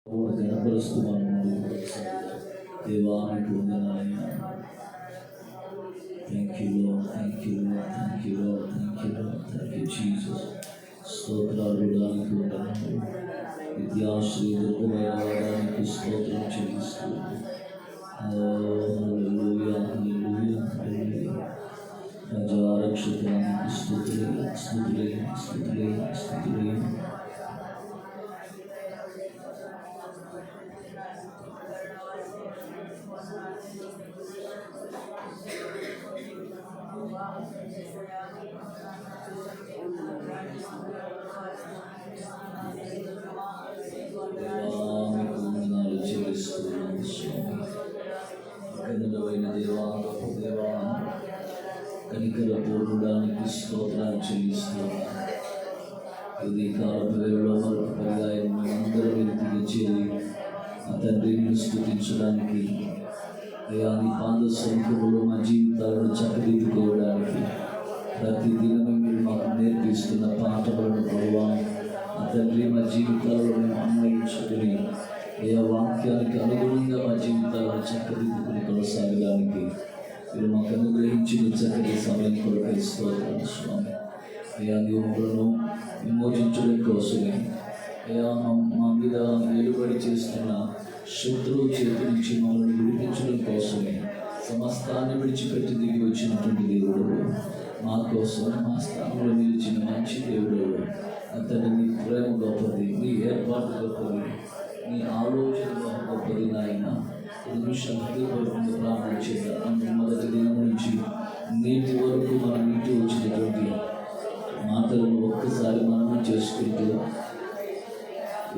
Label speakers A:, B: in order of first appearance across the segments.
A: గణపరుస్తూ మనం దేవానికి వందనాలైనా. Thank you lord, thank you lord, thank you lord, thank you lord, thank you Jesus. స్తోత్రాలు ఇవ్వడానికి వందనాలు. విద్యాశ్రీ దుర్గమైన వాడానికి స్తోత్రం చెల్లిస్తూ హల్లెలూయా, హల్లెలూయా, హల్లెలూయా. రాజారక్షకునికి స్తుతులే, స్తుతులే, స్తుతులే, స్తుతులే. వందనాలు చెల్లిస్తున్నాను స్వామి. కనుడవైన దేవా, గొప్ప దేవా, కనికర పూర్ణుడానికి స్తోత్రాలు చెల్లిస్తున్నాను. ఇది కాలపరిలో మరొక పర్యాయం మేమందరం ఇంటికి చేరి ఆ తండ్రిని స్తుతించడానికి, అయ్యా నీ పాద సముఖంలో మా జీవితాలను చక్కదిద్దుకోవడానికి ప్రతి దినమే మీరు మాకు నేర్పిస్తున్న పాఠలను ప్రభువా ఆ తండ్రి మా జీవితాలను మేము అన్వయించుకుని ఏ వాక్యానికి అనుగుణంగా మా జీవితాలను చక్కదిద్దుకుని కొనసాగడానికి మీరు మాకు అనుగ్రహించిన చక్కటి సమయం కొరకై స్తోత్రం స్వామి. అయ్యా దేవులను విమోచించడం కోసమే, అయ్యా మా మీద వెలుబడి చేస్తున్న శత్రువు చేతి నుంచి మమ్మల్ని విడిపించడం కోసమే సమస్తాన్ని విడిచిపెట్టి దిగి వచ్చినటువంటి దేవుడు, మా కోసం మా స్థానంలో నిలిచిన మంచి దేవుడు. అతడు నీ ప్రేమ గొప్పది, నీ ఏర్పాటు గొప్పది, నీ ఆలోచన గొప్పది నాయన. నిమిషం హృదయపూర్వకంగా ప్రార్థన చేద్దాం. మొదటి దినం నుంచి నేటి వరకు మనం ఇంటి వచ్చినటువంటి మాటలను ఒక్కసారి మనం చేసుకుంటూ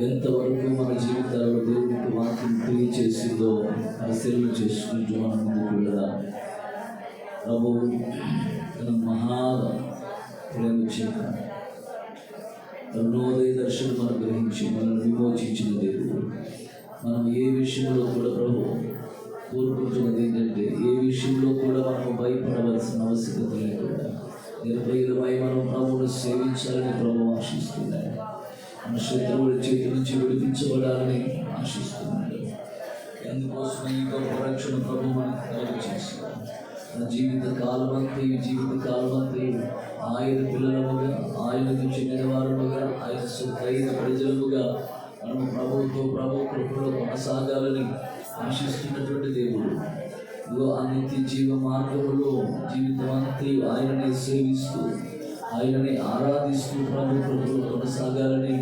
A: ఎంతవరకు మన జీవితాల్లో దేవునికి వాక్యం తెలియచేసిందో పరిశీలన చేసుకుంటూ మనం ముందుకు వెళ్ళదా. ప్రభు తన మహా ప్రేమ చేత అరుణోదయ దర్శనం మనం గ్రహించి మనల్ని విమోచించిన దేవుడు. మనం ఏ విషయంలో కూడా ప్రభు కోరుకుంటున్నది ఏంటంటే, ఏ విషయంలో కూడా మనం భయపడవలసిన ఆవశ్యకత లేకుండా నిర్భయులమై మనం ప్రభువును సేవించాలని ప్రభు ఆశిస్తున్నాడు. మన శత్రువుల చేతి నుంచి విడిపించబడాలని ఆశిస్తున్నాడు. అందుకోసం ఈ గొప్ప రక్షణ ప్రభు మనకు కలుగు చేస్తున్నాడు. మన జీవిత కాలమంతా ఆయన పిల్లలముగా, ఆయనకు చెందిన వారముగా, ఆయన సొంతైన ప్రజలముగా మనం ప్రభు కృపలో కొనసాగాలని ఆశిస్తున్నటువంటి దేవుడు. ఆ నిత్య జీవ మార్గంలో జీవితం అంతా ఆయననే సేవిస్తూ, ఆయనని ఆరాధిస్తూ ప్రభు కృపలో కొనసాగాలని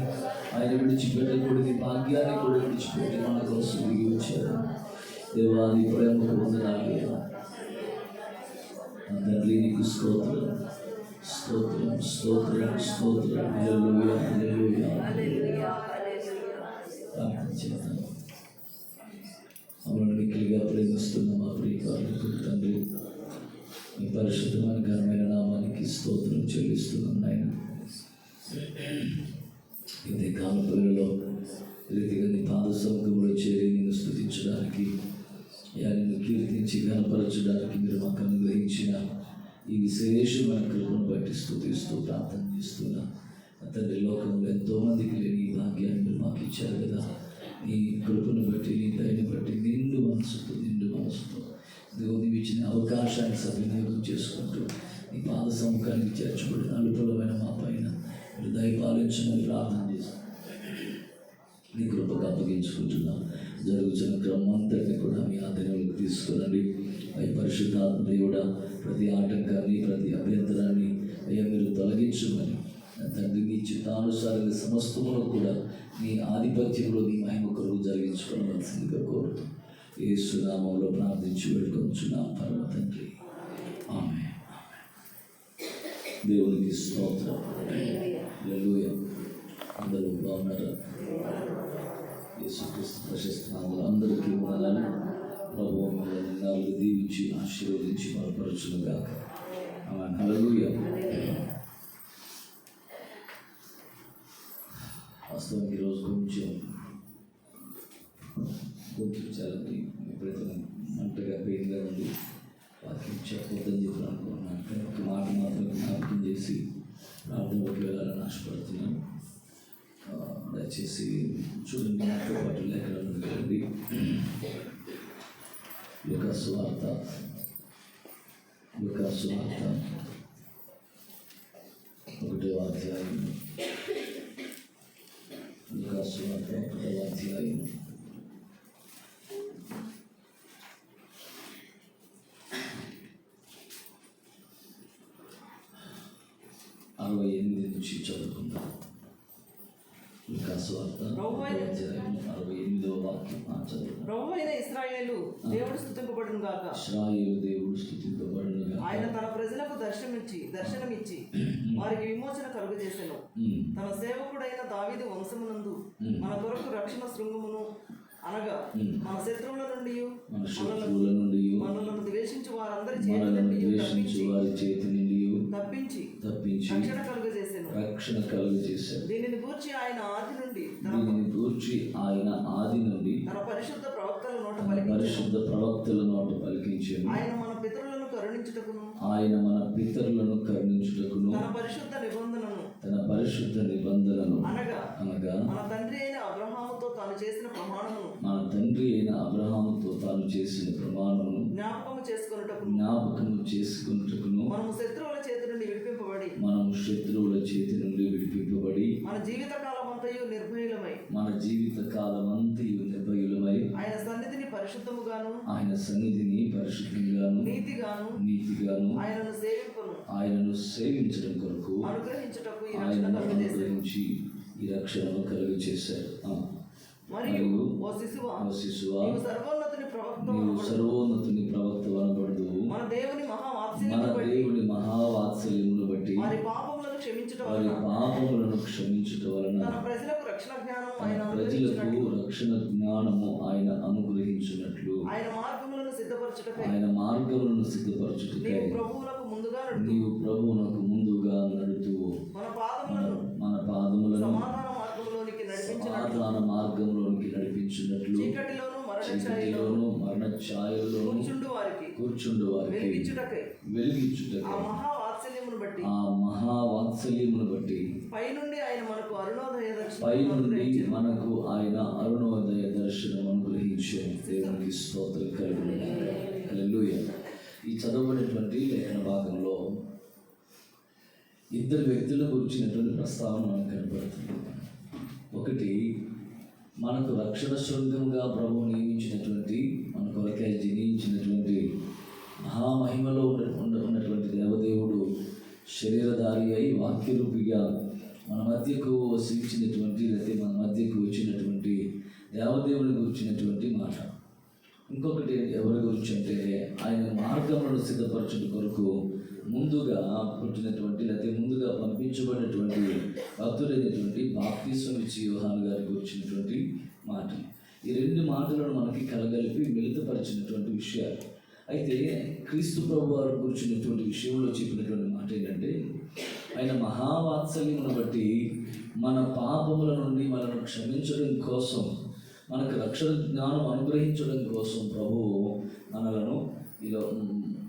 A: ఆయన విడిచిపెట్టకూడని భాగ్యాన్ని కూడా విడిచిపెట్టి మన కోసం దిగి వచ్చారు. దేవాది ప్రేమకు వందనాలు. తండ్రి నీకు స్తోత్రం, స్తోత్రం, స్తోత్రం, స్తోత్రం. హల్లెలూయా, హల్లెలూయా, హల్లెలూయా. ప్రార్థన చేద్దాం. అమలు మిక్కిలిగా ప్రేమిస్తున్న మా ప్రియకారులకు తండ్రి, మీ పరిశుద్ధమైన ఘనమైన నామానికి స్తోత్రం చెల్లిస్తున్నాం నాయన. ఇదే కాలపరిలో రీతిగా నీ పాద సముఖంలో చేరి నిన్ను స్తుతించడానికి, నిన్ను కీర్తించి ఘనపరచడానికి మీరు మాకు అనుగ్రహించిన ఈ విశేషమైన కృపను బట్టి స్తుతిస్తూ ప్రార్థన చేస్తున్నా. తండ్రి, లోకంలో ఎంతోమందికి లేని ఈ భాగ్యాన్ని మీరు మాకు ఇచ్చారు కదా. నీ కృపను బట్టి, నీ దయని బట్టి నిండు మనసుతో దేవుని ఇచ్చిన అవకాశాన్ని సద్వినియోగం చేసుకుంటూ నీ పాద సముఖానికి చేర్చబడిన అనుకూలమైన మా పైన మీరు దయపాలించమని ప్రార్థన చేస్తాం. నీ కృపకు అప్పగించుకుంటున్నాం. జరుగుతున్న క్రమం అంతటిని కూడా మీ ఆధీనంలోకి తీసుకురండి. అవి పరిశుద్ధాత్మ దేవుడా, ప్రతి ఆటంకాన్ని, ప్రతి అభ్యంతరాన్ని అయ్యా మీరు తొలగించమని తండ్రి, నీ చిత్తానుసారంగా సమస్తమును కూడా నీ ఆధిపత్యంలో నీ మహిమ కొరకు జరిగించుకోవలసిందిగా కోరుతూ యేసు నామములో ప్రార్థించి వేడుకొంచున్నాం పరమ తండ్రి. ఆమేన్. దేవునికి స్తోత్రం. హల్లెలూయా. అందరూ బాగున్నారా? యేసుక్రీస్తు ప్రశస్త నామములో అందరికీ వందనాలు. ప్రభువు మిమ్మల్ని నాలుగు దీవించి ఆశీర్వదించి బలపరచునుగాక. ఆమేన్. హల్లెలూయా. వాస్తవానికి ఈరోజు కొంచెం చాలా ఎప్పుడైతే మంటగా పెయిన్గా ఉంది, వాక్యం చెప్పొద్దని చెప్పి అనుకున్నాను. కానీ ఒక మాట మాత్రం జ్ఞాపకం చేసి ప్రార్థనలోకి వెళ్ళాలని ఆశపడుతున్నాను. దయచేసి చూడండి, నాతో పాటు లేఖనాలను వెళ్ళండి. లూకా సువార్త 1వ అధ్యాయం. లూకా సువార్త 1వ అధ్యాయం 68 నుంచి చదువుకుందాం. లూకా సువార్త 68వ వాక్యం చదువు.
B: ప్రభువైన ఇశ్రాయేలు దేవుడు స్తుతింపబడును గాక.
A: ఇశ్రాయేలు దేవుడు స్తుతింపబడును గాక.
B: ఆయన తన ప్రజలకు దర్శనమిచ్చి వారికి విమోచన కలుగజేసెను. తన సేవకుడైన దావీదు వంశమునందు మన కొరకు రక్షణ శృంగమును, అనగా మన శత్రువుల నుండి మనలను ద్వేషించు వారందరి చేతి నుండి తప్పించి రక్షణ కలుగజేశాడు. దీనిని గూర్చి ఆయన ఆది నుండి తన పరిశుద్ధ ప్రవక్తల నోట పలికించాడు. ఆయన మన పితరులను కరుణించుటకును తన పరిశుద్ధ నిబంధనను అనగా మన తండ్రి అయిన అబ్రహాముతో తాను చేసిన ప్రమాణమును జ్ఞాపకము చేసుకొనుటకును మనము శత్రువుల చేతి నుండి విడిపింపబడి మన జీవిత కాలమంతయు నిర్భయులమై ఆయన సన్నిధిని పరిశుద్ధంగాను నీతిగాను ఆయనను సేవించడం కొరకు అనుగ్రహించి ఈ రక్షణను కలుగు చేశారు. మరియు ఓ శిశువా, నీవు సర్వోన్నతుని ప్రవక్త అనబడదు. మన దేవుని మహావాత్సల్యమును బట్టి వారి పాపములను క్షమించుట వలన తన ప్రజలకు రక్షణ జ్ఞానము ఆయన అనుగ్రహించినట్లు ఆయన మార్గములను సిద్ధపరచుటకై నీవు ప్రభువునకు ముందుగా నడుతూ మన పాదములను సమాధాన మార్గంలోనికి నడిపించినట్లు చీకటిలోను మరణ ఛాయలోను కూర్చుండు వారికి వెలిగించుటకై ఆ మహావాత్సల్యమును బట్టి పైనుండి మనకు ఆయన అరుణోదయ దర్శనం అనుగ్రహించారు. దేవునికి స్తోత్రం కలుగును గాక. హల్లెలూయా. ఈ చదవబడినటువంటి లేఖన భాగంలో ఇద్దరు వ్యక్తుల గురించినటువంటి ప్రస్తావన మనకు కనపడుతుంది. ఒకటి, మనకు రక్షణ శృంగంగా ప్రభువు నియమించినటువంటి, మన కొరకై జనించినటువంటి మహామహిమలో ఉన్నటువంటి దేవదేవుడు శరీరధారి అయి వాక్యరూపిగా మన మధ్యకు వసించినటువంటి, లేకపోతే మన మధ్యకు వచ్చినటువంటి దేవదేవుని గురించినటువంటి మాట. ఇంకొకటి ఎవరి గురించి అంటే, ఆయన మార్గములను సిద్ధపరచుట కొరకు ముందుగా పుట్టినటువంటి, లేకపోతే ముందుగా పంపించబడినటువంటి భక్తుడైనటువంటి బాప్తిస్మం ఇచ్చే యోహాను గారి గురించినటువంటి మాటలు. ఈ రెండు మాటలను మనకి కలగలిపి మిళితపరిచినటువంటి విషయాలు. అయితే క్రీస్తు ప్రభు వారు కూర్చున్నటువంటి విషయంలో చెప్పినటువంటి మాట ఏంటంటే, ఆయన మహావాత్సల్యమును బట్టి మన పాపముల నుండి మనను క్షమించడం కోసం, మనకు రక్షణ జ్ఞానం అనుగ్రహించడం కోసం ప్రభువు మనలను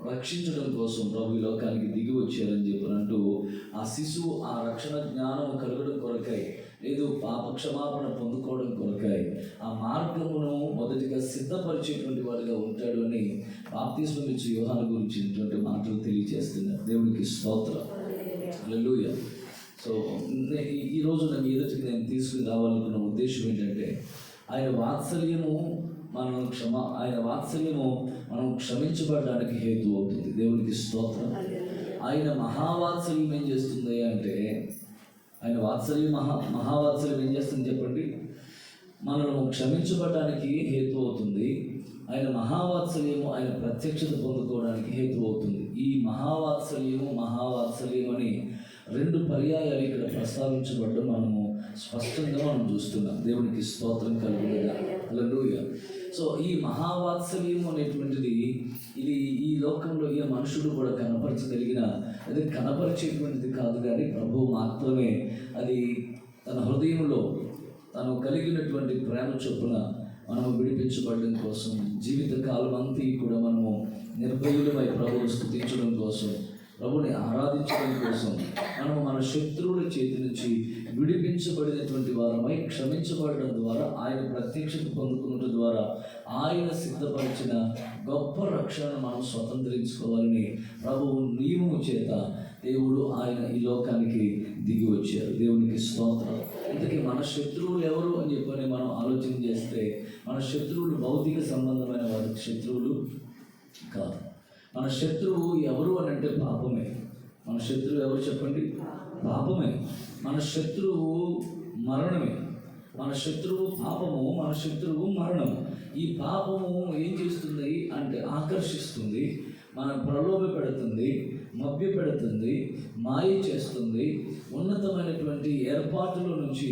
B: రక్షించడం కోసం ప్రభు ఈ లోకానికి దిగి వచ్చారని చెప్పినట్టు, ఆ శిశువు ఆ రక్షణ జ్ఞానం కలగడం కొరకై, లేదు పాప క్షమాపణ పొందుకోవడం కొరకై ఆ మార్గమును మొదటిగా సిద్ధపరిచేటువంటి వాడిగా ఉంటాడు అని బాప్తిస్మం ఇచ్చే యోహాను గురించినటువంటి మాటలు తెలియజేస్తున్నారు. దేవునికి స్తోత్రం. హల్లెలూయా. సో ఈరోజు నేను ఎదుటికి నేను తీసుకుని రావాలనుకున్న ఉద్దేశం ఏంటంటే, ఆయన వాత్సల్యము మనం క్షమించబడడానికి హేతు అవుతుంది. దేవునికి స్తోత్రం. ఆయన మహావాత్సల్యం ఏం చేస్తుంది అంటే, ఆయన మహావాత్సల్యం ఏం చేస్తుంది చెప్పండి? మనము క్షమించబడడానికి హేతు అవుతుంది. ఆయన మహావాత్సల్యము ఆయన ప్రత్యక్షత పొందుకోవడానికి హేతు అవుతుంది. ఈ మహావాత్సల్యం అని రెండు పర్యాయాలు ఇక్కడ ప్రస్తావించబడ్డం మనము స్పష్టంగా చూస్తున్నాం. దేవునికి స్తోత్రం కలుగును గాక. హల్లెలూయా. సో ఈ మహావాత్సల్యం అనేటువంటిది ఇది ఈ లోకంలో ఏ మనుషుడు కూడా కనపరచగలిగిన, అది కనపరిచేటువంటిది కాదు, కానీ ప్రభువు మాత్రమే అది తన హృదయంలో తను కలిగినటువంటి ప్రేమ చొప్పున మనము విడిపించబడడం కోసం, జీవితకాలం అంతా కూడా మనము నిర్భయులమై ప్రభువు స్తుతించడం కోసం ప్రభుని ఆరాధించడం కోసం మనము మన శత్రువుల చేతి నుంచి విడిపించబడినటువంటి వారమై క్షమించబడడం ద్వారా ఆయన ప్రత్యక్షత పొందుకున్నట్టు ద్వారా ఆయన సిద్ధపరిచిన గొప్ప రక్షణను మనం స్వతంత్రించుకోవాలని ప్రభువు నియమము చేత దేవుడు ఆయన ఈ లోకానికి దిగి వచ్చారు. దేవునికి స్తోత్రం. ఇంతకీ మన శత్రువులు ఎవరు అని చెప్పని మనం ఆలోచన చేస్తే మన శత్రువులు భౌతిక సంబంధమైన వారి శత్రువులు కాదు. మన శత్రువు ఎవరు అని అంటే పాపమే. మన శత్రువు ఎవరు చెప్పండి? పాపమే. మన శత్రువు మరణమే. మన శత్రువు పాపము, మన శత్రువు మరణము. ఈ పాపము ఏం చేస్తుంది అంటే ఆకర్షిస్తుంది, మన ప్రలోభ పెడుతుంది, మభ్య పెడుతుంది, మాయ చేస్తుంది, ఉన్నతమైనటువంటి ఏర్పాటుల నుంచి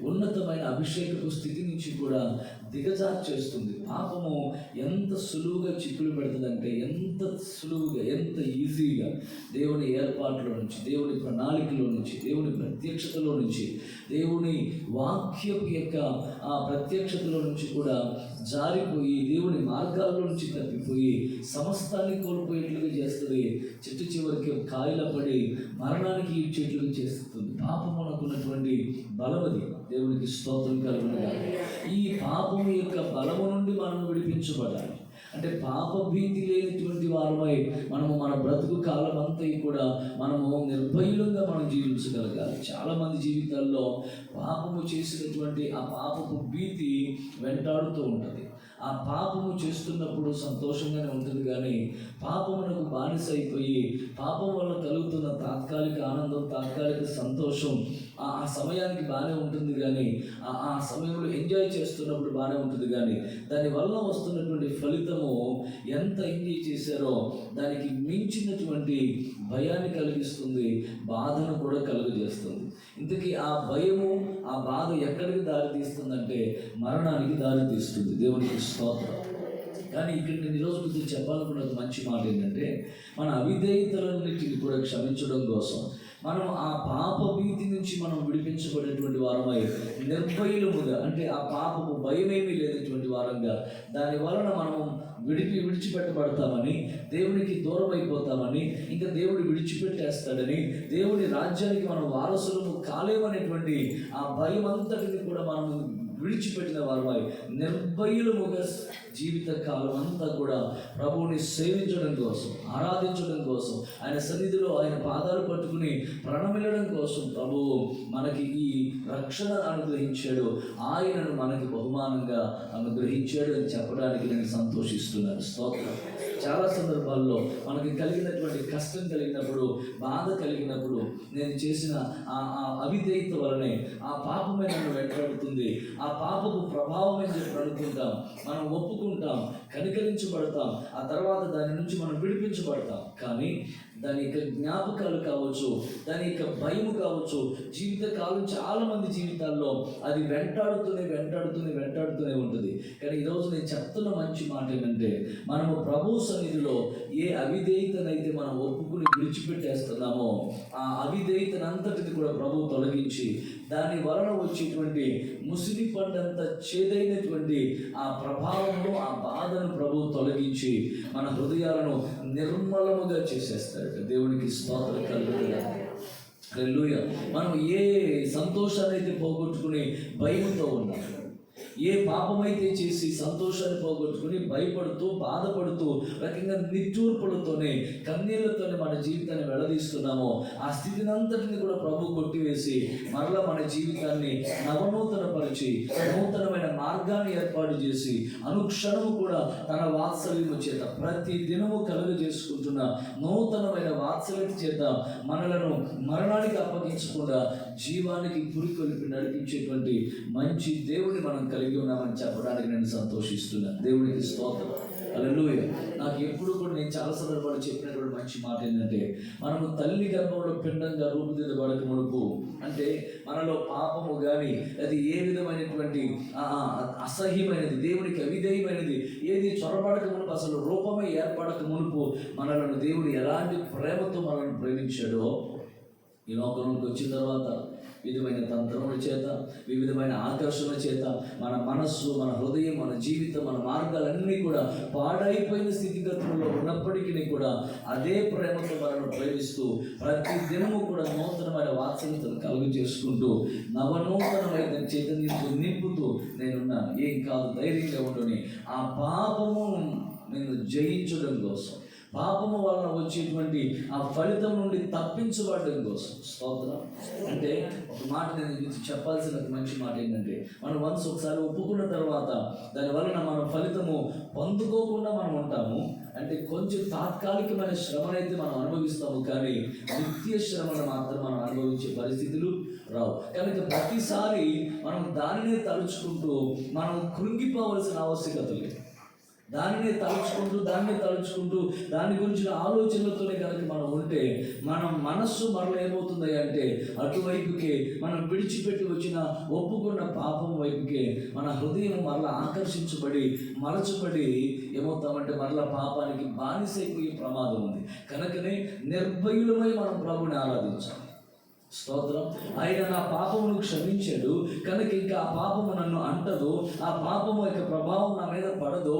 B: ఉన్నతమైన అభిషేకపు స్థితి నుంచి కూడా దిగజార్చేస్తుంది. పాపము ఎంత సులువుగా చిక్కులు పెడుతుందంటే ఎంత సులువుగా, ఎంత ఈజీగా దేవుని ఏర్పాటులో నుంచి, దేవుని ప్రణాళికలో నుంచి, దేవుని ప్రత్యక్షతలో నుంచి, దేవుని వాక్యపు యొక్క ఆ ప్రత్యక్షతలో నుంచి కూడా జారిపోయి దేవుని మార్గాల్లో నుంచి తప్పిపోయి సమస్తాన్ని కోల్పోయేట్లుగా చేస్తుంది. చెట్టు చివరికి కాయల పడి మరణానికి ఇచ్చేట్లుగా చేస్తుంది. పాపమునకున్నటువంటి బలమది. దేవునికి స్తోత్రం కలుగునుగా. ఈ పాపము యొక్క బలము నుండి మనం విడిపించబడాలి. అంటే పాప భీతి లేనిటువంటి వారమై మనము మన బ్రతుకు కాలం అంతా కూడా మనము నిర్భయులంగా మనం జీవించగలగాలి. చాలామంది జీవితాల్లో పాపము చేసినటువంటి ఆ పాపపు భీతి వెంటాడుతూ ఉంటుంది. ఆ పాపము చేస్తున్నప్పుడు సంతోషంగానే ఉంటుంది, కానీ పాపమునకు బానిస అయిపోయి పాపం వల్ల కలుగుతున్న తాత్కాలిక ఆనందం, తాత్కాలిక సంతోషం ఆ సమయానికి బాగానే ఉంటుంది, కానీ ఆ సమయంలో ఎంజాయ్ చేస్తున్నప్పుడు బాగానే ఉంటుంది, కానీ దానివల్ల వస్తున్నటువంటి ఫలితము ఎంత ఎంజాయ్ చేశారో దానికి మించినటువంటి భయాన్ని కలిగిస్తుంది, బాధను కూడా కలుగజేస్తుంది. ఇంతకీ ఆ భయము, ఆ బాధ ఎక్కడికి దారి తీస్తుందంటే మరణానికి దారి తీస్తుంది. దేవునికి స్తోత్రం. కానీ ఇక్కడ నేను ఈరోజు మీకు చెప్పాలనుకున్న ఒక మంచి మాట ఏంటంటే, మన అవిధేయతలన్నిటిని కూడా క్షమించడం కోసం మనం ఆ పాప భీతి నుంచి మనం విడిపించబడేటువంటి వారమై నిర్భయులముగా, అంటే ఆ పాపము భయమేమీ లేనటువంటి వారంగా, దాని వలన మనము విడిచిపెట్టబడతామని, దేవునికి దూరం అయిపోతామని, ఇంకా దేవుడు విడిచిపెట్టేస్తాడని, దేవుని రాజ్యానికి మనం వారసులము కాలేమనేటువంటి ఆ భయం అంతటిని కూడా మనము విడిచిపెట్టిన వారమై నిర్భయులముగా జీవిత కాలం అంతా కూడా ప్రభువుని సేవించడం కోసం, ఆరాధించడం కోసం, ఆయన సన్నిధిలో ఆయన పాదాలు పట్టుకుని ప్రణమిల్లడం కోసం ప్రభువు మనకి ఈ రక్షణ అనుగ్రహించాడు. ఆయనను మనకి బహుమానంగా అనుగ్రహించాడు అని చెప్పడానికి నేను సంతోషిస్తున్నాను. స్తోత్రం. చాలా సందర్భాల్లో మనకి కలిగినటువంటి కష్టం కలిగినప్పుడు, బాధ కలిగినప్పుడు, నేను చేసిన ఆ అవిధేయత వలనే ఆ పాపమే నన్ను వెంటాడుతుంది, ఆ పాపపు ప్రభావం అని చెప్పి అనుకుంటాం, మనం ఒప్పుకుంటాం, కనికరించబడతాం, ఆ తర్వాత దాని నుంచి మనం విడిపించబడతాం. కానీ దాని యొక్క జ్ఞాపకాలు కావచ్చు, దాని యొక్క భయము కావచ్చు, జీవితకాలం చాలామంది జీవితాల్లో అది వెంటాడుతూనే ఉంటుంది. కానీ ఈరోజు నేను చెప్తున్న మంచి మాట ఏంటంటే, మనము ప్రభు సన్నిధిలో ఏ అవిధేయతనైతే మనం ఒప్పుకుని విడిచిపెట్టేస్తున్నామో ఆ అవిధేయతనంతటిని కూడా ప్రభు తొలగించి దాని వలన వచ్చేటువంటి ముసిరి పండంత చేదైనటువంటి ఆ ప్రభావమును, ఆ బాధను ప్రభు తొలగించి మన హృదయాలను నిర్మలముగా చేసేస్తాడు. దేవునికి స్తోత్రం కలుగునుగా. హల్లెలూయా. మనం ఏ సంతోషాన్ని అయితే పోగొట్టుకుని భయంతో ఉన్నాం, ఏ పాపమైతే చేసి సంతోషాన్ని పోగొట్టుకుని భయపడుతూ, బాధపడుతూ, రకంగా నిట్టూర్పులతోనే, కన్నీళ్లతోనే మన జీవితాన్ని వెళ్లదీస్తున్నామో ఆ స్థితిని అంతటిని కూడా ప్రభు కొట్టివేసి మరలా మన జీవితాన్ని నవనూతన పరిచి నూతనమైన మార్గాన్ని ఏర్పాటు చేసి అనుక్షణము కూడా తన వాత్సల్యము చేత ప్రతి దినము కలుగజేసుకుంటున్న నూతనమైన వాత్సల్యత చేత మనలను మరణానికి అప్పగించకుండా జీవానికి పురికొలిపి నడిపించేటువంటి మంచి దేవుని మనం కలిగి ఉన్నామని చెప్పడానికి నేను సంతోషిస్తున్నాను. దేవునికి స్తోత్రం. హల్లెలూయా. నాకు ఎప్పుడు కూడా నేను చాలా సందర్భాలు చెప్పినటువంటి మంచి మాట ఏంటంటే, మనము తల్లి గర్భంలో పిండంగా రూపుదిద్దబడక మునుపు, అంటే మనలో పాపము కానీ అది ఏ విధమైనటువంటి అసహ్యమైనది, దేవునికి అవిధేయమైనది ఏది చొరబడక మునుపు, అసలు రూపమే ఏర్పడక మునుపు మనలను దేవుడు ఎలాంటి ప్రేమతో మనల్ని ప్రేమించాడో, ఈ లోకంలోకి వచ్చిన తర్వాత విధమైన తంత్రముల చేత, వివిధమైన ఆకర్షణ చేత మన మనస్సు, మన హృదయం, మన జీవితం, మన మార్గాలన్నీ కూడా పాడైపోయిన స్థితిగతుల్లో ఉన్నప్పటికీ కూడా అదే ప్రేమతో మనల్ని ప్రేమిస్తూ ప్రతి దినము కూడా నూతనమైన వాత్సల్యతను కలుగు చేసుకుంటూ నవనూతనమైన చైతన్యంతో నింపుతూ నేనున్నాను, ఏం కాదు, ధైర్యంగా ఉండుని, ఆ పాపము నేను జయించడం కోసం, పాపము వలన వచ్చేటువంటి ఆ ఫలితం నుండి తప్పించబడడం కోసం. స్తోత్రం. అంటే ఒక మాట నేను మీకు చెప్పాల్సిన మంచి మాట ఏంటంటే, మనం వన్స్ ఒకసారి ఒప్పుకున్న తర్వాత దాని వలన మనం ఫలితము పొందుకోకుండా మనం ఉంటాము. అంటే కొంచెం తాత్కాలికమైన శ్రమనైతే మనం అనుభవిస్తాము, కానీ నిత్య శ్రమను మాత్రం మనం అనుభవించే పరిస్థితులు రావు. కనుక ప్రతిసారి మనం దానినే తలుచుకుంటూ మనం కృంగిపోవలసిన ఆవశ్యకత లేదు. దానినే తలుచుకుంటూ దాని గురించిన ఆలోచనలతోనే కనుక మనం ఉంటే మన మనస్సు మరల ఏమవుతుంది అంటే అటువైపుకే, మనం విడిచిపెట్టి వచ్చిన ఒప్పుకున్న పాపం వైపుకే మన హృదయం మరలా ఆకర్షించబడి మలచబడి ఏమవుతామంటే మరలా పాపానికి బానిసైపోయే ప్రమాదం ఉంది. కనుకనే నిర్భయులమై మనం ప్రభుని ఆరాధించాలి. స్తోత్రం. ఆయన నా పాపమును క్షమించాడు కనుక ఇంకా ఆ పాపము నన్ను అంటదు, ఆ పాపము యొక్క ప్రభావం నా మీద పడదు.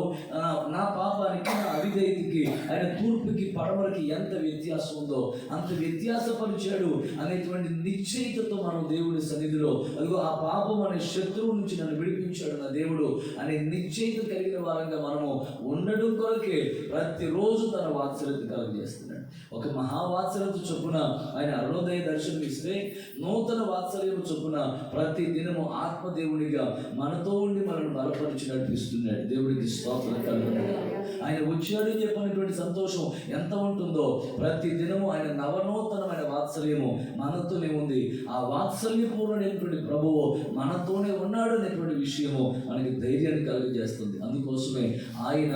B: నా పాపానికి, నా అవిధేయతకి, ఆయన తూర్పుకి పడమరకి ఎంత వ్యత్యాసం ఉందో అంత వ్యత్యాసపరిచాడు అనేటువంటి నిశ్చయితతో మనం దేవుడి సన్నిధిలో, అదిగో ఆ పాపం అనే శత్రువు నుంచి నన్ను విడిపించాడు నా దేవుడు అనే నిశ్చయిత కలిగిన వారంగా మనము ఉండడం కొరకే ప్రతిరోజు తన వాత్సల్యత కలుగజేస్తున్నాడు. ఒక మహావాత్సల్యత చొప్పున ఆయన అరుణోదయ దర్శనం ఇస్తే, నూతన వాత్సల్యము చొప్పున ప్రతి దినము ఆత్మదేవునిగా మనతో ఉండి మనల్ని బలపరిచి నడిపిస్తున్నాడు. దేవుడికి స్తోత్రం కలుగునుగాక. ఆయన వచ్చాడని చెప్పినటువంటి సంతోషం ఎంత ఉంటుందో, ప్రతి దినము ఆయన నవనూతనమైన వాత్సల్యము మనతోనే ఉంది. ఆ వాత్సల్యపూర్ణమైనటువంటి ప్రభువు మనతోనే ఉన్నాడు అనేటువంటి విషయము మనకి ధైర్యాన్ని కలుగజేస్తుంది. అందుకోసమే ఆయన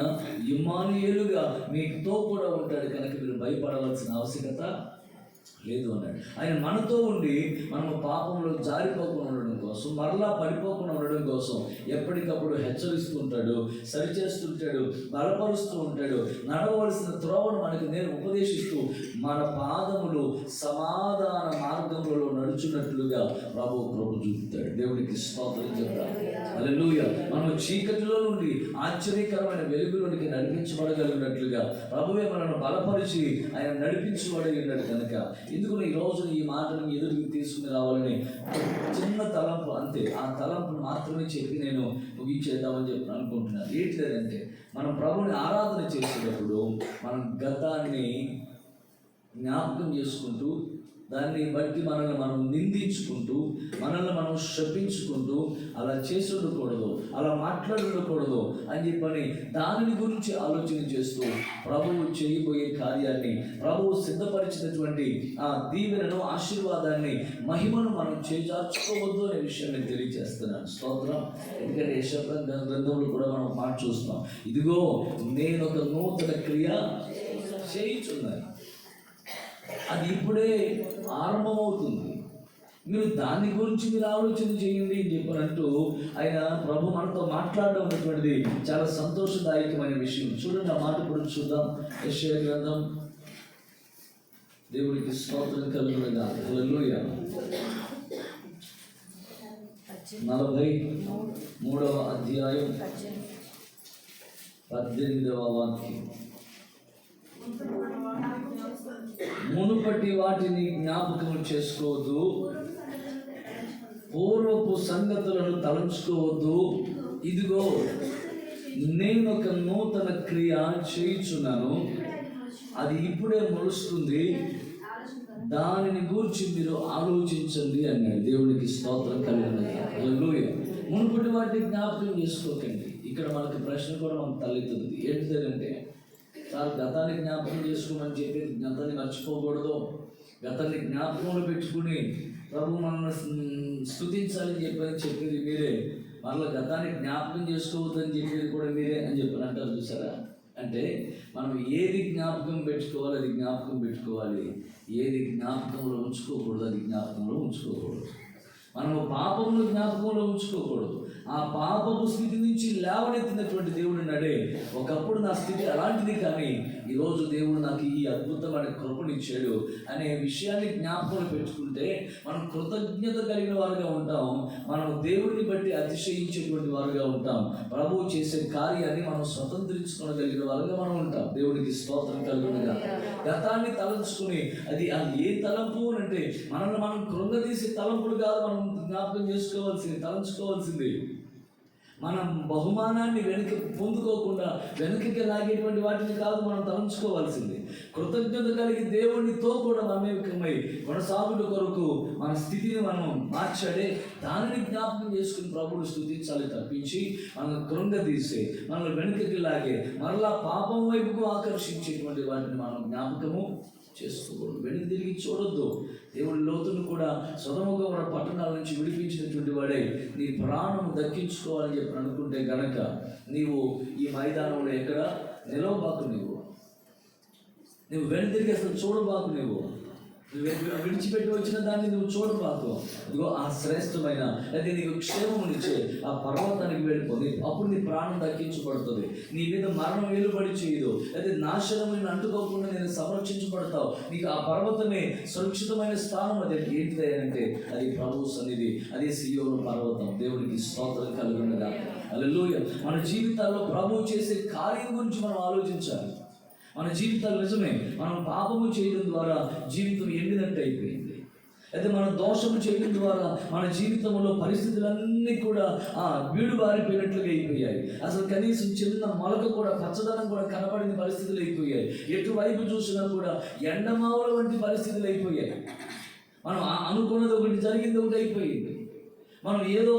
B: ఇమ్మానుయేలుగా మీతో కూడా ఉంటాడు కనుక మీరు భయపడవలసిన ఆవశ్యకత లేదు అన్నాడు. ఆయన మనతో ఉండి మనము పాపంలో జారిపోకుండా ఉండడం కోసం, మరలా పడిపోకుండా ఉండడం కోసం ఎప్పటికప్పుడు హెచ్చరిస్తూ ఉంటాడు, సరిచేస్తుంటాడు, బలపరుస్తూ ఉంటాడు. నడవలసిన త్రోవను మనకి నేను ఉపదేశిస్తూ మన పాదములు సమాధాన మార్గంలో నడుచున్నట్లుగా ప్రభు చూపుతాడు. దేవుడికి స్తోత్రం చెప్తాడు. హల్లెలూయా. మనం చీకటిలో నుండి ఆశ్చర్యకరమైన వెలుగులోనికి నడిపించబడగలిగినట్లుగా ప్రభువే మనల్ని బలపరిచి ఆయన నడిపించబడి ఉన్నాడు. కనుక ఎందుకు ఈ రోజు ఈ మాటను ఎదురుకు తీసుకుని రావాలని చిన్న తలంపు, అంతే. ఆ తలంపును మాత్రమే చెప్పి నేను ముగించేద్దామని చెప్పి అనుకుంటున్నాను. ఏంటిదంటే, మనం ప్రభుని ఆరాధన చేసేటప్పుడు మనం గతాన్ని జ్ఞాపకం చేసుకుంటూ, దాన్ని బట్టి మనల్ని మనం నిందించుకుంటూ, మనల్ని మనం శపించుకుంటూ అలా చేసి ఉండకూడదు, అలా మాట్లాడకూడదు అని చెప్పని దానిని గురించి ఆలోచన చేస్తూ ప్రభువు చేయబోయే కార్యాన్ని, ప్రభువు సిద్ధపరిచినటువంటి ఆ దీవెనను, ఆశీర్వాదాన్ని, మహిమను మనం చేజార్చుకోవద్దు అనే విషయాన్ని తెలియజేస్తున్నాను. స్తోత్రం. ఎందుకంటే యెషయా గ్రంథంలో కూడా మనం మాట చూస్తాం, ఇదిగో నేను ఒక నూతన క్రియ చేయుచున్నాను, అది ఇప్పుడే ఆరంభమవుతుంది, మీరు దాని గురించి మీరు ఆలోచన చేయండి అని చెప్పారంటూ ఆయన ప్రభు మనతో మాట్లాడడం అనేటువంటిది చాలా సంతోషదాయకమైన విషయం. చూడండి, ఆ మాట గురించి చూద్దాం. యెషయా గ్రంథం. దేవుడికి స్తోత్రం కలుగునుగాక. హల్లెలూయా. 43వ అధ్యాయం 18వ వాక్యం. మునుపటి వాటిని జ్ఞాపకం చేసుకోవద్దు, పూర్వపు సంగతులను తలంచుకోవద్దు, ఇదిగో నేను ఒక నూతన క్రియ చేయుచున్నాను, అది ఇప్పుడే మొలుస్తుంది, దానిని గూర్చి మీరు ఆలోచించండి అన్నాడు. దేవునికి స్తోత్రం కలుగునుగాక. హల్లెలూయా. మునుపటి వాటిని జ్ఞాపకం చేసుకోకండి. ఇక్కడ మనకి ప్రశ్న కూడా మనకు తలెత్తుతుంది. ఏంటిదంటే, సార్ గతాన్ని జ్ఞాపకం చేసుకోమని చెప్పి గతాన్ని మర్చిపోకూడదు, గతాన్ని జ్ఞాపకంలో పెట్టుకుని ప్రభు మనల్ని స్తుతించాలని చెప్పేది మీరే, మరలా గతాన్ని జ్ఞాపకం చేసుకోవద్దని చెప్పేది కూడా మీరే అని చెప్పని అంటారు. చూసారా? అంటే మనం ఏది జ్ఞాపకం పెట్టుకోవాలి అది జ్ఞాపకం పెట్టుకోవాలి, ఏది జ్ఞాపకంలో ఉంచుకోకూడదు అది జ్ఞాపకంలో ఉంచుకోకూడదు. మనము పాపమును జ్ఞాపకంలో ఉంచుకోకూడదు, ఆ పాపపు స్థితి నుంచి లేవనెత్తినటువంటి దేవుడు ఉన్నాడే. ఒకప్పుడు నా స్థితి అలాంటిది, కానీ ఈరోజు దేవుడు నాకు ఈ అద్భుతమైన కృపనిచ్చాడు అనే విషయాన్ని జ్ఞాపకం పెట్టుకుంటే మనం కృతజ్ఞత కలిగిన వారుగా ఉంటాం. మనం దేవుడిని బట్టి అతిశయించేటువంటి వారుగా ఉంటాం. ప్రభువు చేసే కార్యాన్ని మనం స్వతంత్రించుకోగలిగిన వారుగా మనం ఉంటాం. దేవుడికి స్తోత్రం కలుగునుగా. గతాన్ని తలంచుకుని అది ఏ తలంపు అంటే మనల్ని మనం కృంగదీసే తలంపులు కాదు మనం జ్ఞాపకం చేసుకోవాల్సింది, తలంచుకోవాల్సింది. మనం బహుమానాన్ని పొందుకోకుండా వెనుకకి లాగేటువంటి వాటిని కాదు మనం తలంచుకోవాల్సింది. కృతజ్ఞత కలిగి దేవునితో కూడా మమేకమై కొనసాగుట కొరకు మన స్థితిని మనం మార్చాడే, దానిని జ్ఞాపకం చేసుకుని ప్రభువుని స్తుతించాలి తప్పించి మనం కృంగదీసే, మనల్ని వెనుకకి లాగే, మరలా పాపం వైపుకు ఆకర్షించేటువంటి వాటిని మనం జ్ఞాపకము చేసుకోకూడదు. వెనుక తిరిగి చూడొద్దు. దేవుడి లోతును కూడా సొదొమ గొమొర్రా పట్టణాల నుంచి విడిపించినటువంటి వాడే నీ ప్రాణం దక్కించుకోవాలని చెప్పి అనుకుంటే గనక నీవు ఈ మైదానంలో ఎక్కడ నిలవబాకు. నువ్వు వెనుక తిరిగి అసలు చూడబాకు. నువ్వు విడిచిపెట్టి వచ్చిన దాన్ని నువ్వు చూడబాకు. ఇదిగో ఆ శ్రేష్టమైన అయితే నీకు క్షేమమునిచ్చే ఆ పర్వతానికి వెళ్ళిపోయి అప్పుడు నీ ప్రాణం దక్కించబడుతుంది. నీ మీద మరణం ఏలుబడి చేయదు. అయితే నాశనమైన అంటుకోకుండా నేను సంరక్షించబడతావు. నీకు ఆ పర్వతమే సురక్షితమైన స్థానం. అది ఏంటిది అంటే అది ప్రభువు సన్నిధి, అది సీయోను పర్వతం. దేవుడికి స్తోత్రం కలుగునుగా. హల్లెలూయా. మన జీవితాల్లో ప్రభువు చేసే కార్యం గురించి మనం ఆలోచించాలి. మన జీవితాలు నిజమే మనం పాపము చేయడం ద్వారా జీవితం ఎండినట్టు అయిపోయింది. అయితే మనం దోషము చేయడం ద్వారా మన జీవితంలో పరిస్థితులన్నీ కూడా వీడు బారిపోయినట్లుగా అయిపోయాయి. అసలు కనీసం చిన్న మొలక కూడా, పచ్చదనం కూడా కనబడిన పరిస్థితులు అయిపోయాయి. ఎటువైపు చూసినా కూడా ఎండమావుల వంటి పరిస్థితులు అయిపోయాయి. మనం అనుకున్నది ఒకటి, జరిగింది ఒకటి అయిపోయింది. మనం ఏదో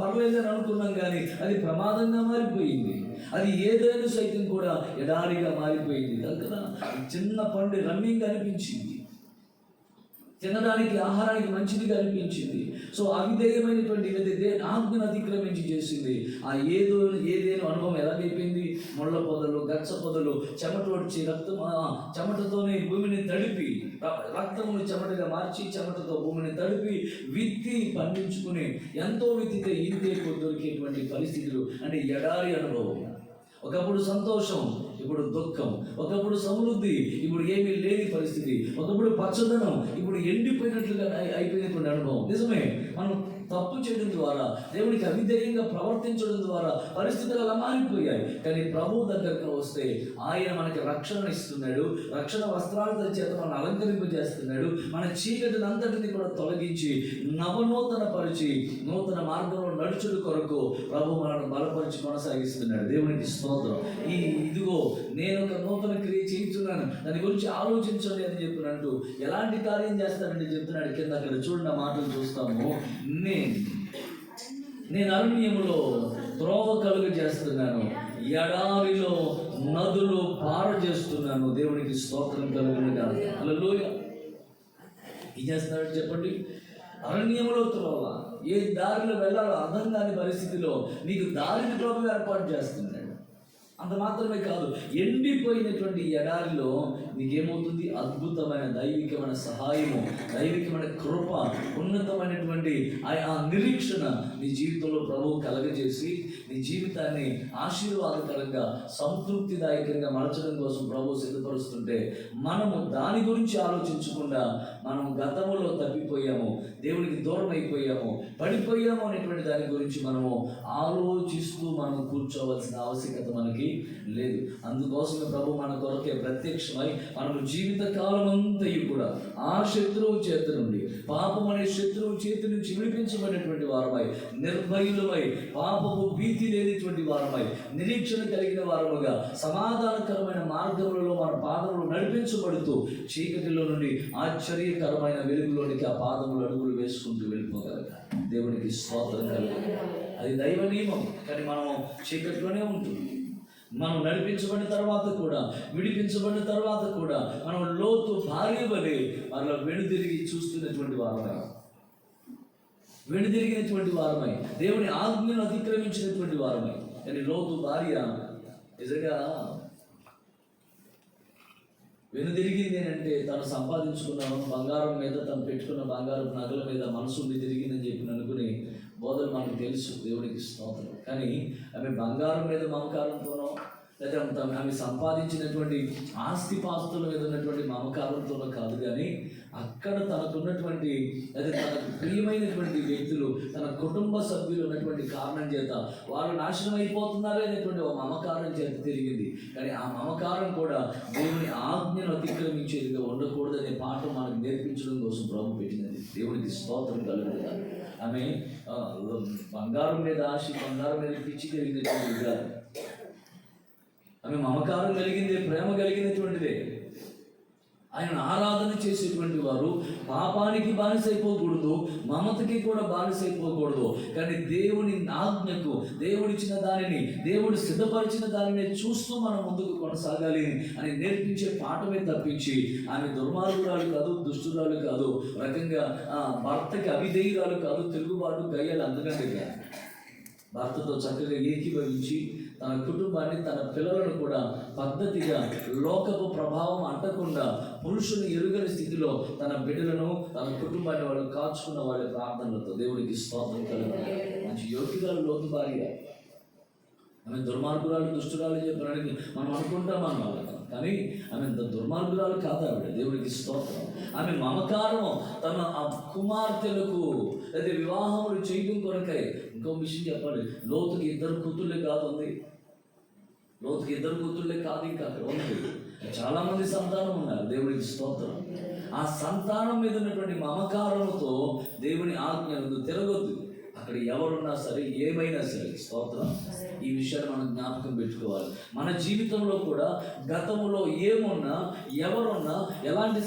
B: పర్లేదని అనుకున్నాం, కానీ అది ప్రమాదంగా మారిపోయింది. అది ఏదైనా సైతం కూడా ఎడారిగా మారిపోయింది. కదా చిన్న పండు రమ్యంగా అనిపించింది, తినడానికి ఆహారానికి మంచిదిగా అనిపించింది. సో అవిధేయమైనటువంటి ఆజ్ఞను అతిక్రమించి చేసింది. ఆ ఏదేను అనుభవం ఎలాగైపోయింది? ముళ్ళ పొదలు, గచ్చ పొదలు, చెమట వచ్చి చెమటతోనే భూమిని తడిపి, రక్తమును చెమటగా మార్చి చెమటతో భూమిని తడిపి విత్తి పండించుకుని ఎంతో విత్తితే ఇంతే దొరికేటువంటి పరిస్థితులు. అంటే ఎడారి అనుభవం. ఒకప్పుడు సంతోషం, ఇప్పుడు దుఃఖం. ఒకప్పుడు సమృద్ధి, ఇప్పుడు ఏమీ లేని పరిస్థితి. ఒకప్పుడు పచ్చదనం, ఇప్పుడు ఎండిపోయినట్లుగా అయిపోయినటువంటి అనుభవం. నిజమే, మనం తప్పు చేయడం ద్వారా, దేవునికి అవిధేయంగా ప్రవర్తించడం ద్వారా పరిస్థితులు అలా మారిపోయాయి. కానీ ప్రభువు దగ్గరకు వస్తే ఆయన మనకి రక్షణ ఇస్తున్నాడు. రక్షణ వస్త్రాల చేత మనం అలంకరింపజేస్తున్నాడు. మన చీకటిని అంతటిని కూడా తొలగించి నవనూతన పరిచి నూతన మార్గంలో నడుచుడు కొరకు ప్రభు మనను బలపరిచి కొనసాగిస్తున్నాడు. దేవునికి స్తోత్రం. ఇదిగో నేను ఒక నూతన క్రియ చేయించున్నాను, దాని గురించి ఆలోచించండి అని చెప్పినట్టు ఎలాంటి కార్యం చేస్తానంటే చెప్తున్నాడు. కింద అక్కడ చూడండి మాటలు చూస్తాము. నేను అరణ్యములో త్రోవ కలుగ చేస్తున్నాను, ఎడారిలో నదులు పారజేస్తున్నాను. దేవునికి స్తోత్రం కలుగునుగా. హల్లెలూయా. ఏం చేస్తున్నాడు చెప్పండి? అరణ్యములో త్రోవ, ఏ దారిలో వెళ్ళాలో అర్థం కాని పరిస్థితిలో నీకు దారిని ప్రభు ఏర్పాటు చేస్తున్నాడు. అంత మాత్రమే కాదు, ఎండిపోయినటువంటి ఎడారిలో నీకేమవుతుంది? అద్భుతమైన దైవికమైన సహాయము, దైవికమైన కృప, ఉన్నతమైనటువంటి ఆ నిరీక్షణ నీ జీవితంలో ప్రభువు కలగజేసి నీ జీవితాన్ని ఆశీర్వాదకరంగా సంతృప్తిదాయకంగా మలచడం కోసం ప్రభువు సిద్ధపరుస్తుంటే మనము దాని గురించి ఆలోచించకుండా మనం గతంలో తప్పిపోయాము, దేవునికి దూరం అయిపోయాము, పడిపోయాము అనేటువంటి దాని గురించి మనము ఆలోచిస్తూ మనం కూర్చోవలసిన ఆవశ్యకత మనకి లేదు. అందుకోసమే ప్రభు మన కొరకే ప్రత్యక్షమై మనము జీవిత కాలం అంతయు కూడా ఆ శత్రువు చేతి నుండి, పాపం అనే శత్రువు చేతి నుంచి విడిపించబడినటువంటి వారమై, నిర్భయులమై, పాపము భీతి లేనిటువంటి వారమై, నిరీక్షణ కలిగిన వారముగా సమాధానకరమైన మార్గములలో మన పాదములు నడిపించబడుతూ చీకటిలో నుండి ఆశ్చర్యకరమైన వెలుగులోనికి ఆ పాదములు అడుగులు వేసుకుంటూ వెళ్ళిపోగలగాలి. దేవునికి స్తోత్రం కలుగుతుంది. అది దైవ నియమం. కానీ మనం చీకటిలోనే ఉంటుంది. మనం నడిపించబడిన తర్వాత కూడా, విడిపించబడిన తర్వాత కూడా మనం లోతు భార్య వలె మనలో వెనుదిరిగి చూస్తున్నటువంటి వారమై, వెనుదిరిగినటువంటి వారమై, దేవుని ఆజ్ఞను అతిక్రమించినటువంటి వారమై. కానీ లోతు భార్య నిజంగా వెనుదిరిగింది అంటే తను సంపాదించుకున్న బంగారం మీద, తను పెట్టుకున్న బంగారం నగల మీద మనసు తిరిగిందని చెప్పి అనుకుని బోధలు మనకు తెలుసు, దేవునికి స్తోత్రం. కానీ ఆమె బంగారం మీద మమకారంతోనో లేదా ఆమె సంపాదించినటువంటి ఆస్తిపాస్తుల మీద ఉన్నటువంటి మమకారంతోనో కాదు, కానీ అక్కడ తనకున్నటువంటి లేదా తనకు ప్రియమైనటువంటి వ్యక్తులు, తన కుటుంబ సభ్యులు ఉన్నటువంటి కారణం చేత వారు నాశనం అయిపోతున్నారు అనేటువంటి ఒక మమకారం చేత తిరిగింది. కానీ ఆ మమకారం కూడా దేవుని ఆజ్ఞను అతిక్రమించేదిగా ఉండకూడదనే పాఠం మనకు నేర్పించడం కోసం ప్రభు పెట్టినది. దేవునికి స్తోత్రం కలుగుతుంది. ఆమె బంగారం మీద ఆశ, బంగారం మీద పిచ్చి కలిగినటువంటి కాదు. ఆమె మమకారం కలిగిందే, ప్రేమ కలిగినటువంటిదే. ఆయన ఆరాధన చేసేటువంటి వారు పాపానికి బానిసైపోకూడదు, మమతకి కూడా బానిసైపోకూడదు. కానీ దేవుని ఆజ్ఞకు, దేవుడిచ్చిన దానిని, దేవుడు సిద్ధపరిచిన దానిని చూస్తూ మనం ముందుకు కొనసాగాలి అని నేర్పించే పాఠమే తప్పించి ఆమె దుర్మార్గురాలు కాదు, దుష్టురాలు కాదు, రకంగా భర్తకి అవిధేయురాలు కాదు, తిరుగుబాటు గయ్యాలు అందుకంటే భర్తతో చక్కగా ఏకీభవించి తన కుటుంబాన్ని, తన పిల్లలను కూడా పద్ధతిగా లోకపు ప్రభావం అంటకుండా పురుషుని ఎరుగని స్థితిలో తన బిడ్డలను, తన కుటుంబాన్ని వాళ్ళు కాచుకున్న వాళ్ళ ప్రార్థనలతో దేవుడికి స్తోత్రం కలుగుతుంది. మంచి యోగ్యురాలు లోతు భార్య. ఆమె దుర్మార్గురాలు, దుష్టురాలు చెప్పడానికి మనం అనుకుంటాం అన్నమాట, కానీ ఆమె దుర్మార్గురాలు కాదు. ఆవిడ దేవుడికి స్తోత్రం. ఆమె మమకారం తన ఆ కుమార్తెలకు లేదా వివాహములు చేయడం కొరకై. ఇంకో విషయం చెప్పాలి, లోతుకి 2 కూతుళ్ళే కాదు ఉంది, లోతుకి 2 కూతుళ్ళే కాదు, ఇంకా ఉంది. చాలా మంది సంతానం ఉన్నారు. దేవుడికి స్తోత్రం. ఆ సంతానం మీద ఉన్నటువంటి మమకారంతో దేవుని ఆజ్ఞలు తిరగొద్దు. అక్కడ ఎవరున్నా సరే, ఏమైనా సరే, స్తోత్రం. ఈ విషయాన్ని మనం జ్ఞాపకం పెట్టుకోవాలి. మన జీవితంలో కూడా గతంలో ఏమున్నా, ఎవరున్నా, ఎలాంటి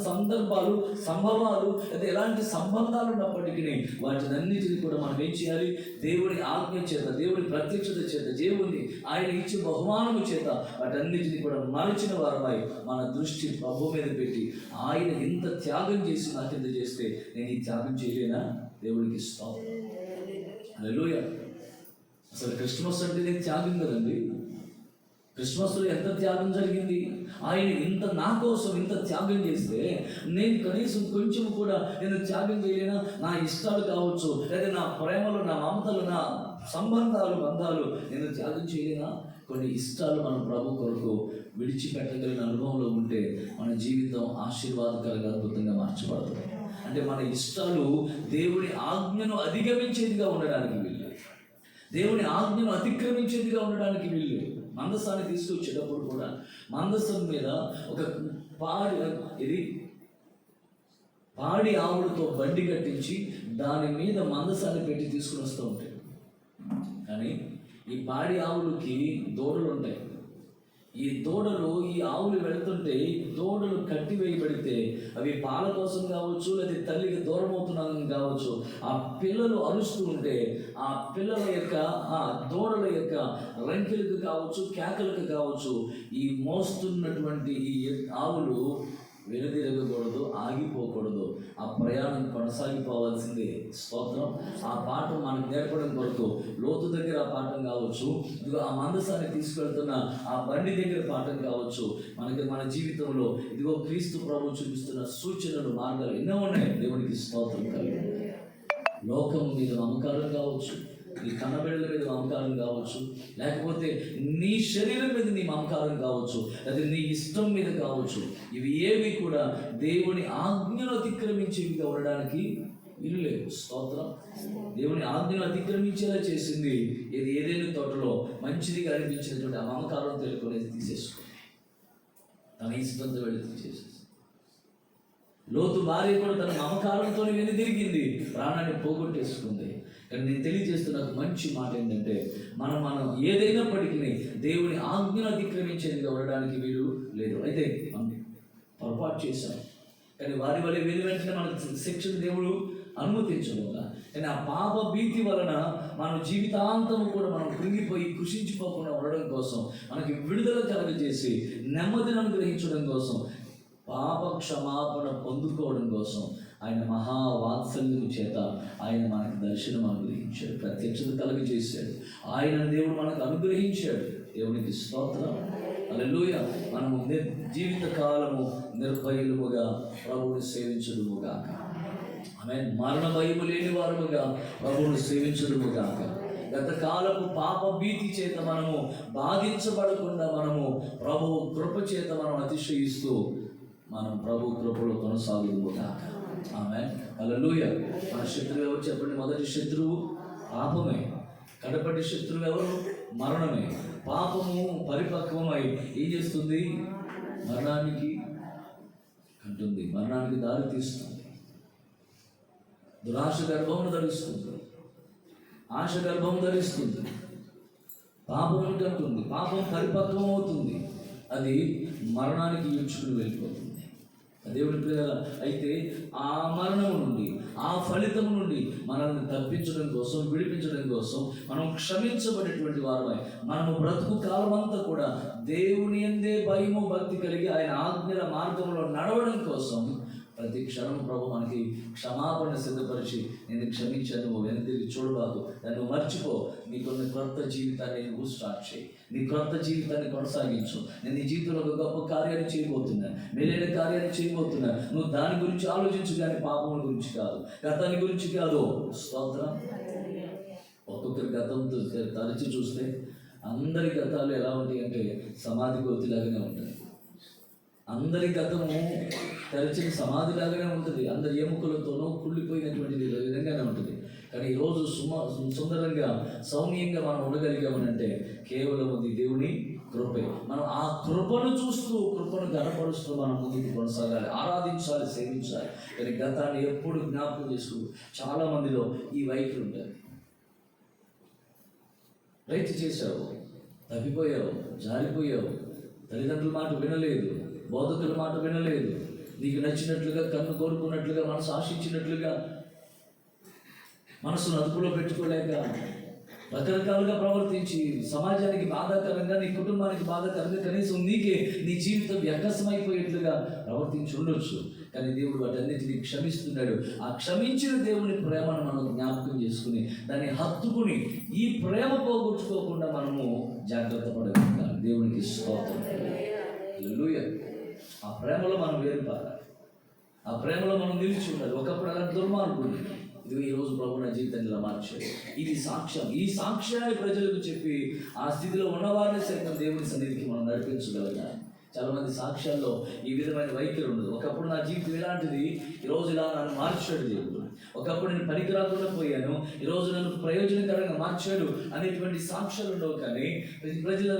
B: సందర్భాలు, సంభవాలు, లేదా ఎలాంటి సంబంధాలు ఉన్నప్పటికీ వాటినన్నిటిని కూడా మనం ఏం చేయాలి? దేవుని ఆజ్ఞ చేత, దేవుని ప్రత్యక్షత చేత, దేవుని ఆయన ఇచ్చే బహుమానము చేత వాటన్నిటిని కూడా మరచిన వారమై మన దృష్టి ప్రభు మీద పెట్టి, ఆయన ఇంత త్యాగం చేసి నా కింద చేస్తే నేను ఈ త్యాగం చేయలేనా? దేవుడికి స్తోత్రం. హల్లెలూయా. అసలు క్రిస్మస్ అంటే త్యాగం కదండి. క్రిస్మస్లో ఎంత త్యాగం జరిగింది. ఆయన ఇంత నా కోసం ఇంత త్యాగం చేస్తే నేను కనీసం కొంచెం కూడా నేను త్యాగం చేయలేనా? నా ఇష్టాలు కావచ్చు, లేదా నా ప్రేమలు, నా మమతలు, నా బంధాలు నేను త్యాగం చేయలేనా? కొన్ని ఇష్టాలు మన ప్రభు కొరకు విడిచిపెట్టగలిగిన అనుభవంలో ఉంటే మన జీవితం ఆశీర్వాదకరంగా, అద్భుతంగా మార్చబడుతుంది. అంటే మన ఇష్టాలు దేవుని ఆజ్ఞను అధిగమించేదిగా ఉండడానికి వీళ్ళు, దేవుని ఆజ్ఞను అతిక్రమించేదిగా ఉండడానికి వీళ్ళు. మందసాన్ని తీసుకొచ్చేటప్పుడు కూడా మందసం మీద ఒక పాడి ఆవులతో బండి కట్టించి దాని మీద మందసాన్ని పెట్టి తీసుకుని వస్తూ ఉంటాయి. కానీ ఈ పాడి ఆవులకి దూడలు ఉంటాయి. ఈ దూడలు, ఈ ఆవులు వెళుతుంటే దూడలు కట్టివేయబడితే అవి పాల కోసం కావచ్చు, లేదా తల్లికి దూరం అవుతున్నాను కావచ్చు, ఆ పిల్లలు అరుస్తూ ఉంటే ఆ పిల్లల యొక్క, ఆ దూడల యొక్క రంకెలకు కావచ్చు, కేకలకు కావచ్చు, ఈ మోస్తున్నటువంటి ఈ ఆవులు వెనుదిరగకూడదు, ఆగిపోకూడదు. ఆ ప్రయాణం కొనసాగిపోవాల్సిందే. స్తోత్రం. ఆ పాఠం మనకు నేర్పడం కొరకు లోతు దగ్గర ఆ పాఠం కావచ్చు, ఇదిగో ఆ మందసాన్ని తీసుకెళ్తున్న ఆ బండి దగ్గర పాఠం కావచ్చు, మన జీవితంలో ఇదిగో క్రీస్తు ప్రభు చూపిస్తున్న సూచనలు, మార్గాలు ఎన్నో ఉన్నాయి. దేవునికి స్తోత్రం కలిగి. లోకం మీద మమకారం కావచ్చు, నీ కన్నబిడ్డల మీద మమకారం కావచ్చు, లేకపోతే నీ శరీరం మీద నీ మమకారం కావచ్చు, లేదా నీ ఇష్టం మీద కావచ్చు. ఇవి ఏవి కూడా దేవుని ఆజ్ఞను అతిక్రమించేవిగా ఉండడానికి వీలు లేవు. స్తోత్రం. దేవుని ఆజ్ఞను అతిక్రమించేలా చేసింది ఏదైనా తోటలో మంచిదిగా అనిపించినటువంటి ఆ మమకారం తెలుసుకునేది తీసేసుకో, తన ఇష్టంతో వెళ్ళి తీసేసి. లోతు భార్య కూడా తన మమకారంతో వెనుదిరిగింది, ప్రాణాన్ని పోగొట్టేసుకుంది. కానీ నేను తెలియజేస్తున్న మంచి మాట ఏంటంటే, మనం ఏదైనప్పటికీ దేవుని ఆజ్ఞను అతిక్రమించేదిగా ఉండడానికి వీలు లేదు. అయితే మనం పొరపాటు చేశాం, కానీ వారి వల్ల వెంటనే మనకు శిక్షణ దేవుడు అనుమతించడం. కానీ ఆ పాప భీతి వలన మన జీవితాంతం కూడా మనం కృంగిపోయి కృషించిపోకుండా ఉండడం కోసం, మనకి విడుదల కలగజేసి నెమ్మదిని అనుగ్రహించడం కోసం, పాప క్షమాపణ పొందుకోవడం కోసం ఆయన మహావాత్సల్యం చేత ఆయన మనకు దర్శనం అనుగ్రహించాడు, ప్రత్యక్షత కలుగజేశాడు. ఆయన దేవుడు మనకు అనుగ్రహించాడు. దేవునికి స్తోత్రం. హల్లెలూయా. మనము జీవిత కాలము నిర్భయులుగా ప్రభువుని సేవించుదుముగాక. ఆమె మరణ భయము లేని వారముగా ప్రభువును సేవించడము కాక, గత కాలపు పాప భీతి చేత మనము బాధించబడకుండా మనము ప్రభు కృప చేత మనం అతిశయిస్తూ మనం ప్రభు కృపలో కొనసాగుదుము కాక. ఆమె హల్లెలూయా. మన శత్రువు ఎవరు చెప్పండి? మొదటి శత్రువు పాపమే. కడపటి శత్రువు ఎవరు? మరణమే. పాపము పరిపక్వమై ఏం చేస్తుంది? మరణానికి కంటుంది, మరణానికి దారి తీస్తుంది. దురాశ గర్భమును ధరిస్తుంది, ఆశ గర్భం ధరిస్తుంది, పాపం కంటుంది, పాపం పరిపక్వం అవుతుంది, అది మరణానికి ఈడ్చుకుని వెళ్ళిపోతుంది. దేవుడి పిల్లల అయితే ఆ మరణం నుండి, ఆ ఫలితం నుండి మనల్ని తప్పించడం కోసం, విడిపించడం కోసం మనం క్షమించబడేటువంటి వారమై మనము బ్రతుకు కాలమంతా కూడా దేవుని యందే భయము భక్తి కలిగి ఆయన ఆజ్ఞల మార్గంలో నడవడం కోసం ప్రతి క్షణం ప్రభు మనకి క్షమాపణ సిద్ధపరిచి, నేను క్షమించాను, వెనక్కి చూడబాకు, నన్ను మర్చిపో, నీకున్న క్రొత్త జీవితాన్ని నువ్వు స్టార్ట్ చేయి, నీ క్రొత్త జీవితాన్ని కొనసాగించు, నేను నీ జీవితంలో ఒక గొప్ప కార్యాన్ని చేయబోతున్నా, మేలైన కార్యాన్ని చేయబోతున్నా, నువ్వు దాని గురించి ఆలోచించు, కానీ పాపం గురించి కాదు, గతాన్ని గురించి కాదు. స్తోత్రం. ఒక్కొక్కరి గతంతో తరచి చూస్తే అందరి గతాలు ఎలా ఉంటాయి అంటే సమాధి గోతిలాగానే ఉంటాయి. అందరి గతము తెరచిన సమాధిలాగానే ఉంటుంది, అందరి ఎముకలతోనూ కుళ్ళిపోయినటువంటి విధంగానే ఉంటుంది. కానీ ఈరోజు సుందరంగా సౌమ్యంగా మనం ఉండగలిగామనంటే కేవలం అది దేవుని కృపే. మనం ఆ కృపను చూస్తూ, కృపను గణపరుస్తూ మనం ముందుకు కొనసాగాలి, ఆరాధించాలి, సేవించాలి. కానీ గతాన్ని ఎప్పుడు జ్ఞాపకం చేసుకుంటూ చాలా మందిలో ఈ వైఖరి ఉంటుంది. రైతు చేశావు, తప్పిపోయావు, జారిపోయావు, తల్లిదండ్రుల మాట వినలేదు, బోధకుల మాట వినలేదు, నీకు నచ్చినట్లుగా, కన్ను కోరుకున్నట్లుగా, మనసు ఆశించినట్లుగా, మనసును అదుపులో పెట్టుకోలేక రకరకాలుగా ప్రవర్తించి సమాజానికి బాధాకరంగా, నీ కుటుంబానికి బాధాకరంగా, కనీసం నీకే నీ జీవితం వ్యర్థమైపోయేట్లుగా ప్రవర్తించి ఉండొచ్చు. కానీ దేవుడు వాటన్నిటిని క్షమిస్తున్నాడు. ఆ క్షమించిన దేవుని ప్రేమను మనం జ్ఞాపకం చేసుకుని దాన్ని హత్తుకుని ఈ ప్రేమ పోగొట్టుకోకుండా మనము జాగ్రత్త పడగలుగుతాం. దేవునికి స్తోత్రం. హల్లెలూయా. ఆ ప్రేమలో మనం వేరుపారాలి, ఆ ప్రేమలో మనం నిలిచి ఉండాలి. ఒకప్పుడు అలాంటి దుర్మార్గుడు, ఇది ఈరోజు ప్రభు నా జీవితాన్ని ఇలా మార్చాడు. ఇది సాక్ష్యం. ఈ సాక్ష్యాన్ని ప్రజలకు చెప్పి ఆ స్థితిలో ఉన్నవారిని సైతం దేవుని సన్నిధికి మనం నడిపించగలగాలి. చాలామంది సాక్ష్యాల్లో ఈ విధమైన వైఖరి ఉండదు. ఒకప్పుడు నా జీవితం ఇలాంటిది, ఈరోజు ఇలా నన్ను మార్చాడు దేవుడు. ఒకప్పుడు నేను పనికి రాకుండా పోయాను, ఈరోజు నన్ను ప్రయోజనకరంగా మార్చాడు అనేటువంటి సాక్ష్యాలు ఉండవు. కానీ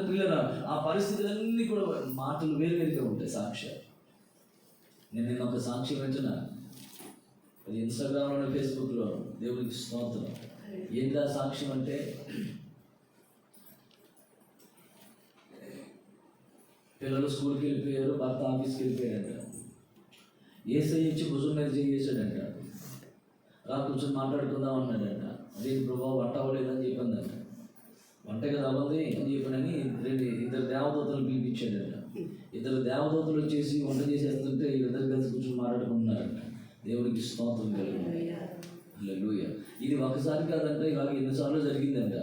B: పిల్లల ఆ పరిస్థితులన్నీ కూడా మాటలు వేరువేరుగా ఉంటాయి, సాక్ష్యాలు. నేను ఒక సాక్ష్యం వింటున్నా, అది ఇన్స్టాగ్రామ్లో, ఫేస్బుక్లో. దేవునికి స్తోత్రం. ఏంటి ఆ సాక్ష్యం అంటే, పిల్లలు స్కూల్కి వెళ్ళిపోయారు, భర్త ఆఫీస్కి వెళ్ళిపోయాడంట. ఏసై ఇచ్చి భుజం మీద చేసాడంట. రా కూర్చొని మాట్లాడుకుందాం అన్నాడంట. అదే ప్రభావం వంట అవ్వలేదని చెప్పిందంట. వంట కదా అవ్వదు అని చెప్పినని ఇద్దరు దేవదూతలు పిలిపించాడంట. ఇద్దరు దేవదూతలు వచ్చేసి వంట చేసేస్తుంటే ఇద్దరు కలిసి కూర్చొని మాట్లాడుకుంటున్నారంట. దేవుడికి స్తోత్రం కలిగింది. హల్లెలూయా. ఇది ఒకసారి కాదంటే ఇలాగ ఎన్నిసార్లు జరిగిందంట.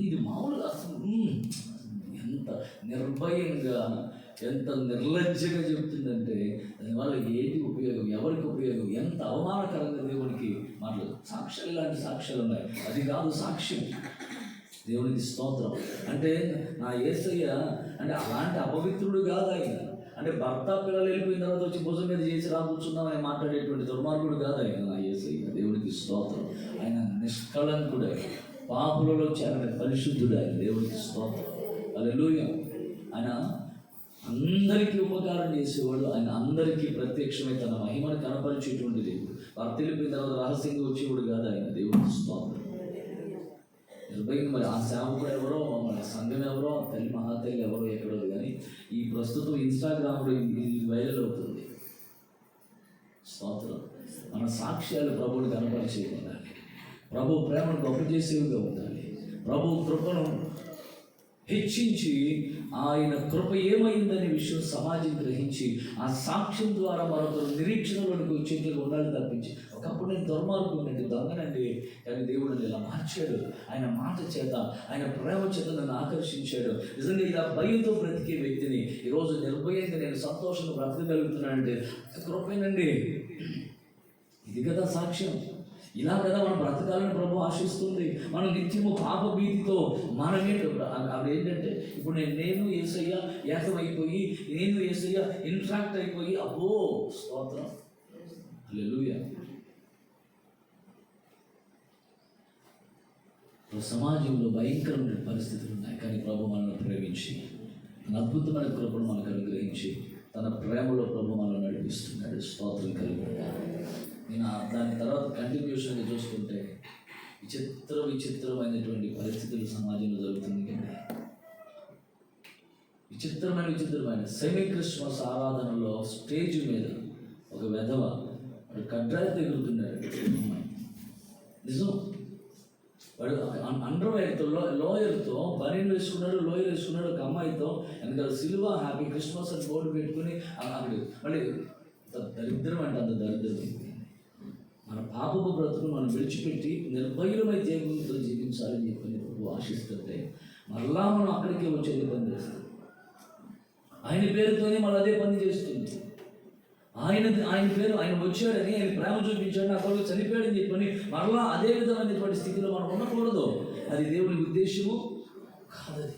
B: ఇది మామూలుగా అసలు ఎంత నిర్భయంగా, ఎంత నిర్లజ్జగా చెప్తుందంటే దానివల్ల ఏంటి ఉపయోగం, ఎవరికి ఉపయోగం, ఎంత అవమానకరంగా దేవునికి మాట్లాడు. సాక్ష్యాలు, ఇలాంటి సాక్ష్యాలు ఉన్నాయి. అది కాదు సాక్ష్యం. దేవునికి స్తోత్రం. అంటే నా యేసయ్య అంటే అలాంటి అపవిత్రుడు కాదు ఆయన. అంటే భర్త పిల్లలు వెళ్ళిపోయిన తర్వాత వచ్చి భుజం మీద చేసి రా కూర్చుందామని మాట్లాడేటువంటి దుర్మార్గుడు కాదు ఆయన నా యేసయ్య. దేవునికి స్తోత్రం. ఆయన నిష్కళంకుడే, పాపులలో చేరని పరిశుద్ధుడు ఆయన. దేవునికి స్తోత్రం. హల్లెలూయా. ఆయన అందరికీ ఉపకారం చేసేవాడు. ఆయన అందరికీ ప్రత్యక్షమై తన మహిమను కనపరిచేటువంటి దేవుడు. భర్త వెళ్ళిపోయిన తర్వాత రహస్యంగా వచ్చేవాడు కాదు ఆయన. దేవునికి స్తోత్రం. నిర్భయంగా మరి ఆ సేవకుడు ఎవరో, మన సంఘం ఎవరో, తల్లి మహాతల్లి ఎవరో ఎక్కడో, కానీ ఈ ప్రస్తుతం ఇన్స్టాగ్రామ్లో ఇది వైరల్ అవుతుంది. స్తోత్రం. మన సాక్ష్యాలు ప్రభువుని కనపరిచేవి ఉండాలి, ప్రభు ప్రేమను గొప్ప చేసేవిగా ఉండాలి, ప్రభు కృపను హెచ్చించి ఆయన కృప ఏమైందనే విషయం సమాజం గ్రహించి ఆ సాక్ష్యం ద్వారా మరొకరు నిరీక్షణలోనికి వచ్చేట్లుగా ఉండాలి తప్పించి, ఒకప్పుడు నేను దుర్మార్గునండి, దొంగనండి, కానీ దేవుడు ఇలా మార్చాడు. ఆయన మాట చేత, ఆయన ప్రేమ చేత నన్ను ఆకర్షించాడు. నిజంగా ఇలా భయంతో బ్రతికే వ్యక్తిని ఈరోజు నిర్భయంగా నేను సంతోషంగా బ్రతకగలుగుతున్నానంటే కృపేనండి. ఇది కదా సాక్ష్యం. ఇలా కదా మనం బ్రతకాలని ప్రభు ఆశిస్తుంది. మనం నిత్యము పాప భీతితో మనమే అవి ఏంటంటే ఇప్పుడు నేను యేసయ్య ఏకమైపోయి, నేను యేసయ్య ఇన్ఫాక్ట్ అయిపోయి, అబ్బో స్తోత్రం హల్లెలూయా. సమాజంలో భయంకరమైన పరిస్థితులు ఉన్నాయి, కానీ ప్రభు మనల్ని ప్రేమించి తన అద్భుతమైన కృపను మనకు అనుగ్రహించి తన ప్రేమలో ప్రభు మనల్ని నడిపిస్తున్నాడు. స్తోత్రం కలుగుతుంది. నేను దాని తర్వాత కంటిన్యూషన్గా చూసుకుంటే విచిత్రమైనటువంటి పరిస్థితులు సమాజంలో జరుగుతుంది కదా. విచిత్రమైన సెమీ క్రిస్మస్ ఆరాధనలో స్టేజ్ మీద ఒక వెధవ వాడు కడ్రాయి తగులుతున్నాడు. నిజం. వాడు అండర్వేర్తో లోయర్తో బనీన్ వేసుకున్నాడు, లోయర్ వేసుకున్నాడు. ఒక అమ్మాయితో వెనకాల సిలువ హ్యాపీ క్రిస్మస్ అని బోర్డు పెట్టుకుని అక్కడ మళ్ళీ దరిద్రం అంటే అంత దరిద్రం. మన పాపపు బ్రతుకును మనం విడిచిపెట్టి నిర్భయులమై దేవునితో జీవించాలని చెప్పని ప్రభు ఆశిస్తుంటే మళ్ళా మనం అక్కడికే వచ్చేది పని చేస్తాం. ఆయన పేరుతోనే మళ్ళీ అదే పని చేస్తుంది. ఆయన పేరు, ఆయన వచ్చాడని, ఆయన ప్రేమ చూపించాడు, నా కొరకు చనిపోయాడని చెప్పని మరలా అదే విధమైనటువంటి స్థితిలో మనం ఉండకూడదు. అది దేవుని ఉద్దేశము కాదది.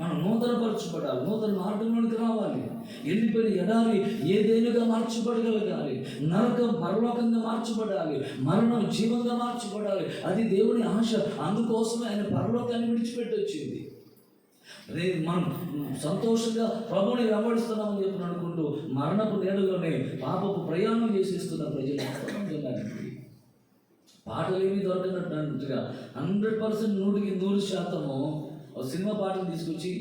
B: మనం నూతనపరచబడాలి, నూతన మార్గంలోనికి రావాలి. ఎండిపోయిన ఎడారి ఏదేనుగా మార్చబడగలగాలి, నరకం పరలోకంగా మార్చబడాలి, మరణం జీవంగా మార్చబడాలి. అది దేవుని ఆశ. అందుకోసమే ఆయన పరలోకాన్ని విడిచిపెట్టొచ్చింది. మనం సంతోషంగా ప్రభుని వెంబడిస్తున్నామని చెప్పి అనుకుంటూ మరణపు నేడులోనే పాపపు ప్రయాణం చేసేస్తున్న ప్రజలు పాటలేమీ దొరకనట్టుగా 100% 100% సినిమా పాటలు తీసుకొచ్చి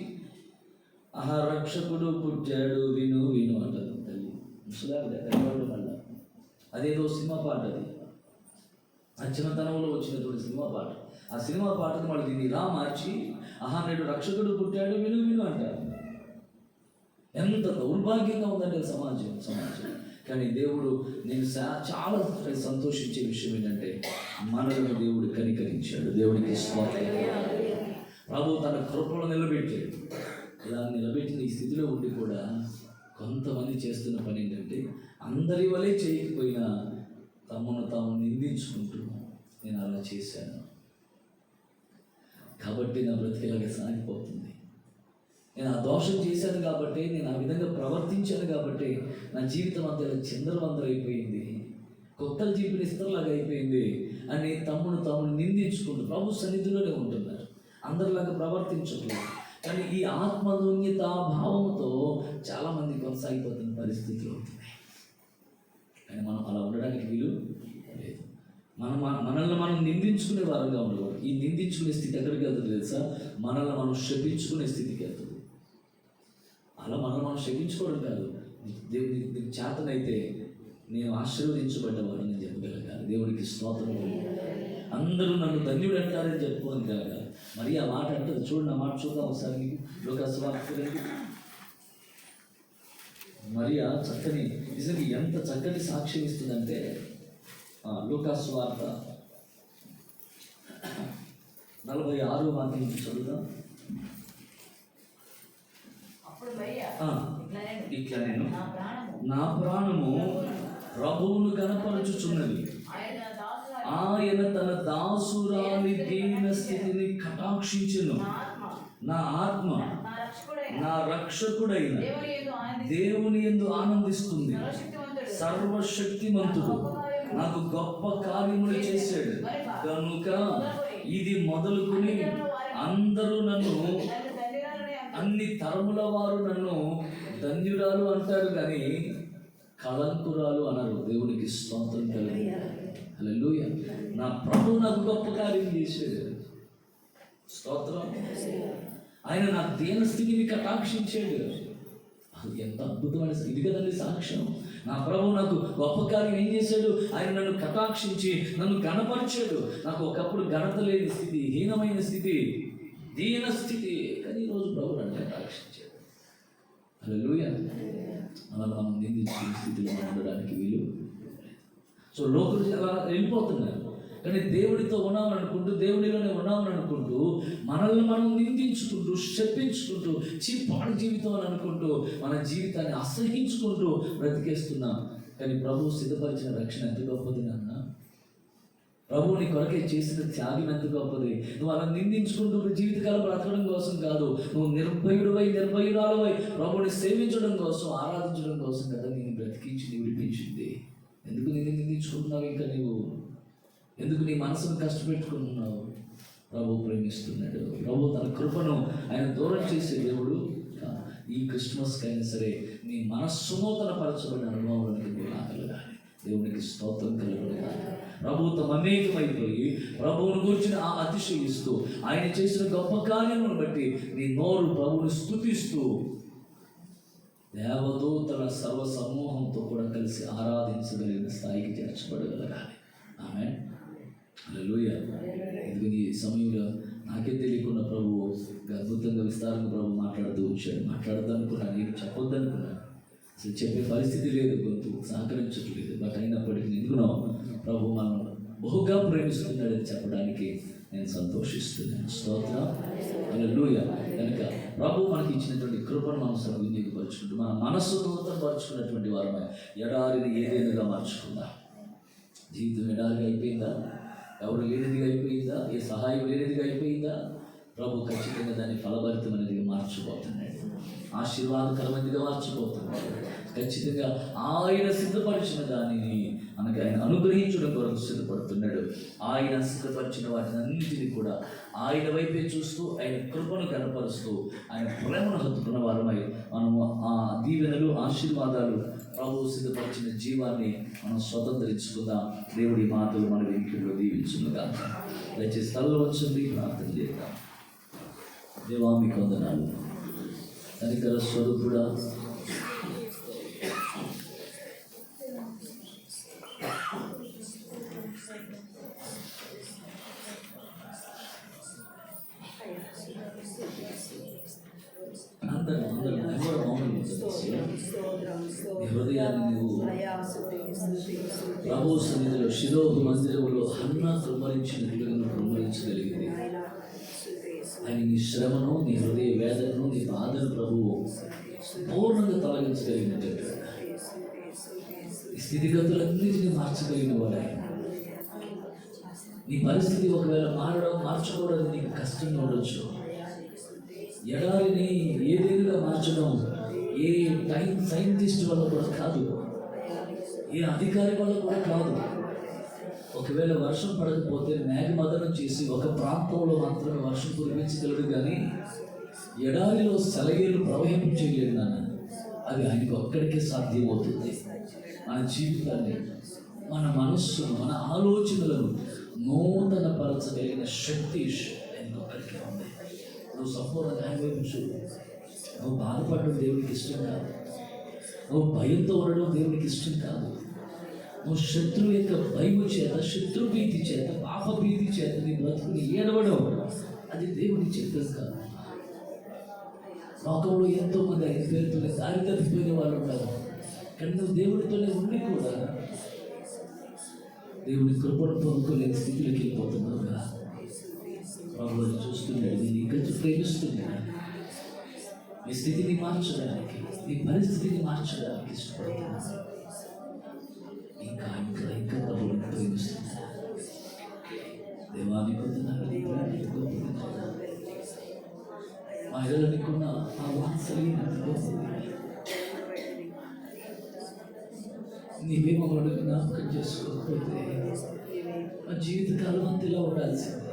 B: ఆహా రక్షకుడు పుట్టాడు విను విను అంటారు తల్లి ముసలాడు. మళ్ళా అదేదో సినిమా పాట, అది చిన్నతనంలో వచ్చినటువంటి సినిమా పాట. ఆ సినిమా పాటను మళ్ళీ దీన్ని ఇలా మార్చి ఆహా నేడు రక్షకుడు పుట్టాడు విను విను అంటారు. ఎంత దౌర్భాగ్యంగా ఉందంటే సమాజం. కానీ దేవుడు నేను చాలా సంతోషించే విషయం ఏంటంటే మనలను దేవుడు కనికరించాడు. దేవుడికి స్తోత్రం. ప్రభు తన కృపలో నిలబెట్టాడు. ఇలా నిలబెట్టిన ఈ స్థితిలో ఉండి కూడా కొంతమంది చేస్తున్న పని ఏంటంటే అందరి వలె చేయకపోయినా తమను తాము నిందించుకుంటూ నేను అలా చేశాను కాబట్టి నా బ్రతికేలాగా సాగిపోతుంది, నేను ఆ దోషం చేశాను కాబట్టి, నేను ఆ విధంగా ప్రవర్తించాను కాబట్టి నా జీవితం అంతా చిందరవందరైపోయింది, కొత్తలు జీవితం ఇస్తరులాగా అయిపోయింది అని తమను నిందించుకుంటూ ప్రభు సన్నిధిలోనే ఉంటున్నారు. అందరిలాగా ప్రవర్తించట్లేదు. కానీ ఈ ఆత్మధన్యత భావంతో చాలామంది కొనసాగిపోతున్న పరిస్థితులు అవుతున్నాయి. కానీ మనం అలా ఉండడానికి వీలు లేదు. మనల్ని మనం నిందించుకునే వారంగా ఉండకూడదు. ఈ నిందించుకునే స్థితి ఎక్కడికి వెళ్తుంది తెలుసా? మనల్ని మనం శపించుకునే స్థితికి వెళ్తుంది. అలా మనం శపించుకోవడం కాదు. దేవునికి చేతనైతే నేను ఆశీర్వదించబడ్డవాడని చెప్పగలగాలి. దేవుడికి స్తోత్రం. అందరూ నన్ను ధన్యుడు అంటారని చెప్పుకోని కలగాలి. మరి ఆ మాట అంటుంది. చూడండి, ఆ మాట చూద్దాం ఒకసారి. మీకు లూకాసు వార్త మరియా చక్కని, నిజంగా ఎంత చక్కని సాక్ష్యం ఇస్తుందంటే లూకాసు వార్త 46వ వాక్యం నుంచి చదువుదాం. ఇట్లా నేను నా ప్రాణము ప్రభువును కనపరచుచున్నది, ఆయన తన దాసురాలి దీన స్థితిని కటాక్షించును. నా ఆత్మ నా రక్షకుడైన దేవుని యందు ఆనందిస్తుంది. సర్వశక్తిమంతుడు నాకు గొప్ప కార్యములు చేశాడు కనుక ఇది మొదలుకొని అందరూ నన్ను, అన్ని తరముల వారు నన్ను ధన్యురాలు అంటారు కానీ కళంకురాలు అనరు. దేవునికి స్తోత్రం కలుగు. హల్లెలూయా. నా ప్రభువు నాకు గొప్ప కార్యం చేశాడు. స్తోత్రం. ఆయన నా దీన స్థితిని కటాక్షించాడు. ఎంత అద్భుతమైన ఇది కదండి సాక్ష్యం. నా ప్రభువు నాకు గొప్ప కార్యం ఏం చేశాడు? ఆయన నన్ను కటాక్షించి నన్ను గణపరిచాడు. నాకు ఒకప్పుడు ఘనత లేని స్థితి, హీనమైన స్థితి, దీన స్థితి, కానీ ఈరోజు ప్రభు నన్ను కటాక్షించాడు. హల్లెలూయా. మనం నిందించిన స్థితిలో ఉండడానికి వీలు. సో లోకులు అలా వెళ్ళిపోతున్నారు. కానీ దేవుడితో ఉన్నామని అనుకుంటూ, దేవుడిలోనే ఉన్నామని అనుకుంటూ, మనల్ని మనం నిందించుకుంటూ, శపించుకుంటూ, పాడు జీవితం అని అనుకుంటూ, మన జీవితాన్ని అసహించుకుంటూ బ్రతికేస్తున్నాం. కానీ ప్రభువు సిద్ధపరిచిన రక్షణ ఎంత గొప్పది నాన్న. ప్రభువు నీ కొరకే చేసిన త్యాగం ఎంత గొప్పది. నువ్వు అలా నిందించుకుంటూ జీవితకాలం బ్రతకడం కోసం కాదు, నువ్వు నిర్భయురాలవై ప్రభువుని సేవించడం కోసం, ఆరాధించడం కోసం కదా నేను బ్రతికించి విడిపించింది. ఎందుకు నేను నిందించుకుంటున్నావు? ఇంకా నీవు ఎందుకు నీ మనసును కష్టపెట్టుకుంటున్నావు? ప్రభు ప్రేమిస్తున్నాడు. ప్రభు తన కృపను ఆయన దూరం చేసే దేవుడు. ఈ క్రిస్మస్కి అయినా సరే నీ మనస్సు నూతన పరచబడిన అనుభవానికి కలగాలి. దేవునికి స్తోత్రం కలగాలి. ప్రభుతో మమేకమైపోయి ప్రభువును గురించి అతిశయిస్తూ, ఆయన చేసిన గొప్ప కార్యములను బట్టి నీ నోరు ప్రభువుని స్తుతిస్తూ దేవదూతల సర్వ సమూహంతో కూడా కలిసి ఆరాధించగలిగిన స్థాయికి చేర్చబడగలగాలి. ఆమె హల్లెలూయా. ఎందుకని ఈ సమయంలో నాకే తెలియకుండా ప్రభు అద్భుతంగా విస్తారంగా ప్రభు మాట్లాడుతూ వచ్చాడు. మాట్లాడదనుకున్నాను, ఏం చెప్పొద్దనుకున్నాను, అసలు చెప్పే పరిస్థితి లేదు, గొంతు సహకరించట్లేదు. బట్ అయినప్పటికీ ఎందుకునో ప్రభు మనం బహుగా ప్రేమిస్తున్నాడని చెప్పడానికి నేను సంతోషిస్తున్నాను. స్తోత్రం, హల్లెలూయా. కనుక ప్రభు మనకి ఇచ్చినటువంటి కృపను మనం సద్వినియోగపరుచుకుంటూ మన మనస్సు నూతనపరుచుకున్నటువంటి వారమే ఎడారిని ఏదేనుగా మార్చుకుందాం. జీవితం ఎడారిగా అయిపోయిందా? ఎవరు లేనిదిగా అయిపోయిందా? ఏ సహాయం లేనిదిగా అయిపోయిందా? ప్రభు ఖచ్చితంగా దాన్ని ఫలభరితమైనదిగా మార్చిపోతున్నాడు, ఆశీర్వాదకరమైనదిగా మార్చిపోతున్నాడు. ఖచ్చితంగా ఆయన సిద్ధపరిచిన దానిని మనకి ఆయన అనుగ్రహించడం కొరకు సిద్ధపడుతున్నాడు. ఆయన సిద్ధపరిచిన వాటిని అన్నిటినీ కూడా ఆయన వైపే చూస్తూ, ఆయన కృపను కనపరుస్తూ, ఆయన ప్రేమను హత్తుకున్న వారమై మనము ఆ దీవెనలు, ఆశీర్వాదాలు, ప్రభు సిద్ధపరిచిన జీవాన్ని మనం స్వతంత్రించుకుందాం. దేవుడి మాటలు మన వెనుకలో దీవించునుగా. దయచేసి తలలో వచ్చి ప్రార్థన చేద్దాం. దేవా మీకు వందనాలు. కనికర స్వరూపుడా, హృదయాన్ని నువ్వు ప్రభు సన్నిధిలో శిలోహు మందిరంలో హన్నా కృమరించినట్లుగా నువ్వు కృమరించగలిగింది. ఆయన నీ శ్రమను, నీ హృదయ వేదనను, నీ బాధను ప్రభువు పూర్ణంగా తొలగించగలిగినట్టు ఈ స్థితిగతులన్నిటినీ మార్చగలిగిన వాడు ఆయన. నీ పరిస్థితి ఒకవేళ మార్చుకోవడం నీకు కష్టంగా ఉండొచ్చు. ఎడారిని ఏదేనుగా మార్చడం ఏ సైంటిస్ట్ వల్ల కూడా కాదు, ఏ అధికారి వల్ల కూడా కాదు. ఒకవేళ వర్షం పడకపోతే మేఘమదనం చేసి ఒక ప్రాంతంలో మాత్రమే వర్షం కురిపించగలడు, కానీ ఎడారిలో సెలయేలు ప్రవహింపచేయలేడు నాన్న. అది ఆయనకు ఒక్కడికే సాధ్యమవుతుంది. మన జీవితాన్ని, మన మనస్సును, మన ఆలోచనలను నూతన పరచగలిగిన శక్తి ఆయనకు ఒక్కడికే ఉంది. నువ్వు సంపూర్ణంగా ఆయన వైపు చూడు. నువ్వు బాధపడడం దేవునికి ఇష్టం కాదు. నువ్వు భయంతో ఉండడం దేవునికి ఇష్టం కాదు. నువ్వు శత్రువు యొక్క భయం చేత, శత్రు భీతి చేత, పాప భీతి చేత నీ బ్రతుకుని ఏడవడం అది దేవుని చిత్తం కాదు. లోకంలో ఎంతోమంది ఆయన పేరుతోనే దారి తప్పిపోయిన వాళ్ళు ఉన్నారు. కానీ నువ్వు దేవుడితోనే ఉండి కూడా దేవుని కృపను పొందుకోలేని స్థితిలోకి వెళ్ళిపోతున్నావు కదా. ప్రభువు చూస్తున్నాడు, నేను ఇంకా ప్రేమిస్తున్నాడు. నీ స్థితిని మార్చడానికి, నీ పరిస్థితిని మార్చడానికి ఇష్టపడుతున్నాను. ఇంకా ఇంకా ఇంకా ప్రభువుని ప్రేమిస్తున్నాడు. దేవాన్ని పొందుతున్నాను, మహిళలకున్న ఆ వాత్సల్యం నీవే మమ్మల్ని జ్ఞాపకం చేసుకోకపోతే మా జీవితకాలం అంతా ఇలా ఉండాల్సిందే.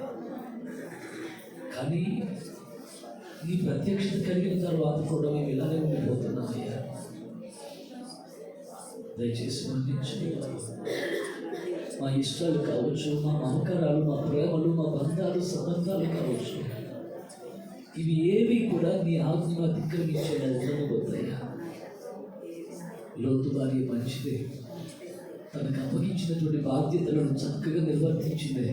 B: కానీ నీ ప్రత్యక్షత కలిగిన తర్వాత కూడా మేము ఇలానే ఉండిపోతున్నామయ్యా. దయచేసి మన్నించండి. మా ఇష్టాలు కావచ్చు, మా మమకారాలు, మా ప్రేమలు, మా బంధాలు, సంబంధాలు కావచ్చు, ఇవి ఏవి కూడా నీ ఆజ్ఞను అతిక్రమించేలా ఉండకపోతాయా. లోతు భార్య మంచిదే, తనకు అప్పగించినటువంటి బాధ్యతలను చక్కగా నిర్వర్తించిందే,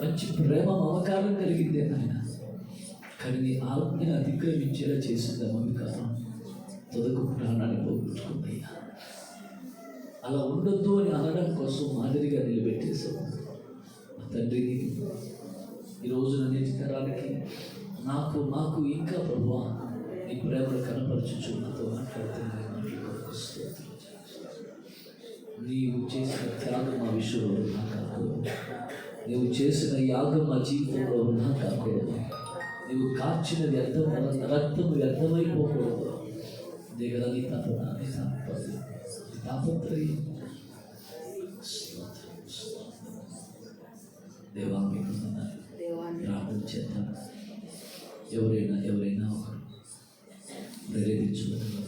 B: మంచి ప్రేమ మమకారం కలిగిందే నాయన. కానీ నీ ఆజ్ఞను అతిక్రమించేలా చేసిందా మమకారం, తొదకు ప్రాణాన్ని పోగొట్టుకుందయ్యా. అలా ఉండొద్దు అని అనడం కోసం మాదిరిగా నిలబెట్టేశావు. తండ్రి, ఈ రోజున నేటి తరానికి నాకు నాకు ఇంకా ప్రభువా నీ ప్రేమను కనపరచుచు నాతో మాట్లాడుతున్న మాటలు స్తోత్రం. నీవు చేసిన త్యాగం మా విషయంలో వృధా కాకూడదు. నీవు చేసిన యాగం మా జీవితంలో వృధా కాకూడదు. నీవు కార్చిన వ్యర్థం రక్తం వ్యర్థమైపోకూడదు. అదే కదా నీ తపన, నీ తాపత్రయం. దేవా మీకు ప్రార్థన చేద్దాం. ఎవరైనా ఒకరు ప్రేరేపించగలరు.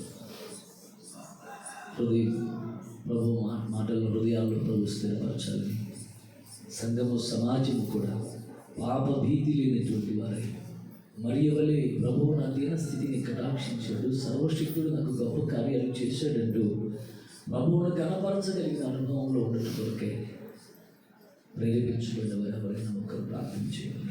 B: ప్రభు మాటలను హృదయాల్లో ప్రభు స్థిరపరచాలి. సంఘము సమాజము కూడా పాప భీతి లేనటువంటి వారై మరియవలే ప్రభువు నా దీన స్థితిని కటాక్షించాడు, సర్వశక్తుడు నాకు గొప్ప కార్యాలు చేశాడంటూ ప్రభువును కనపరచగలిగిన అనుభవంలో ఉండటం కొరకే ప్రేరేపించబడిన ఎవరైనా ఒకరు ప్రార్థించేయాలి.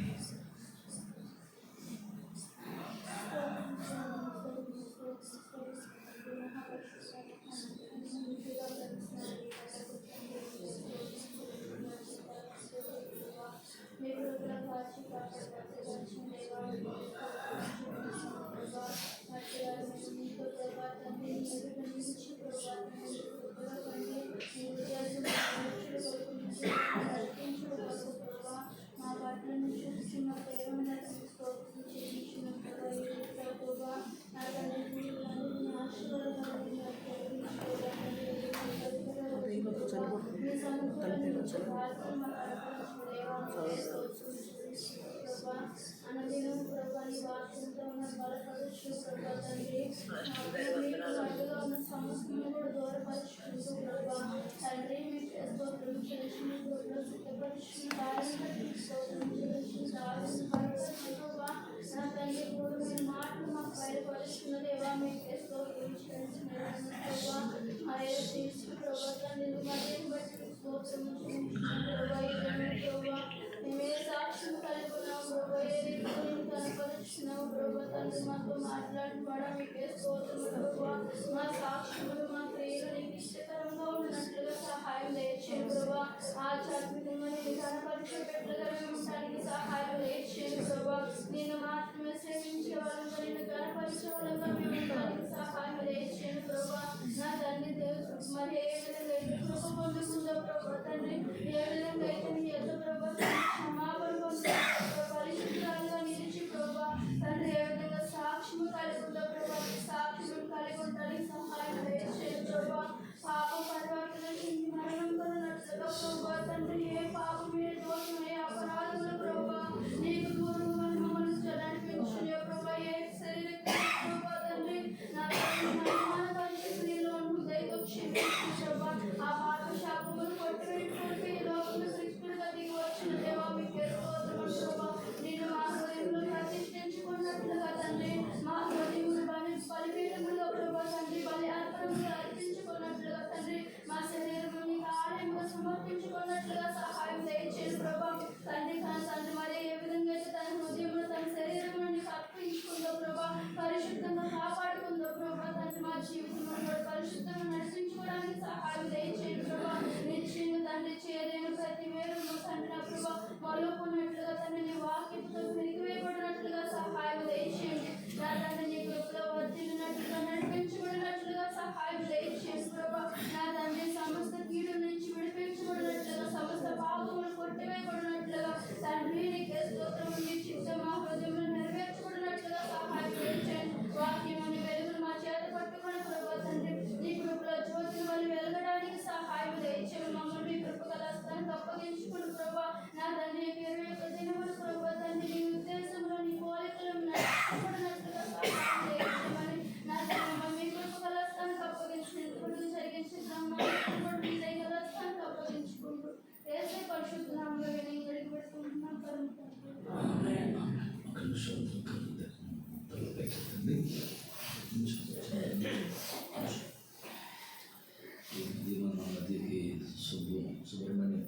B: సుబ్రహ్మణ్యం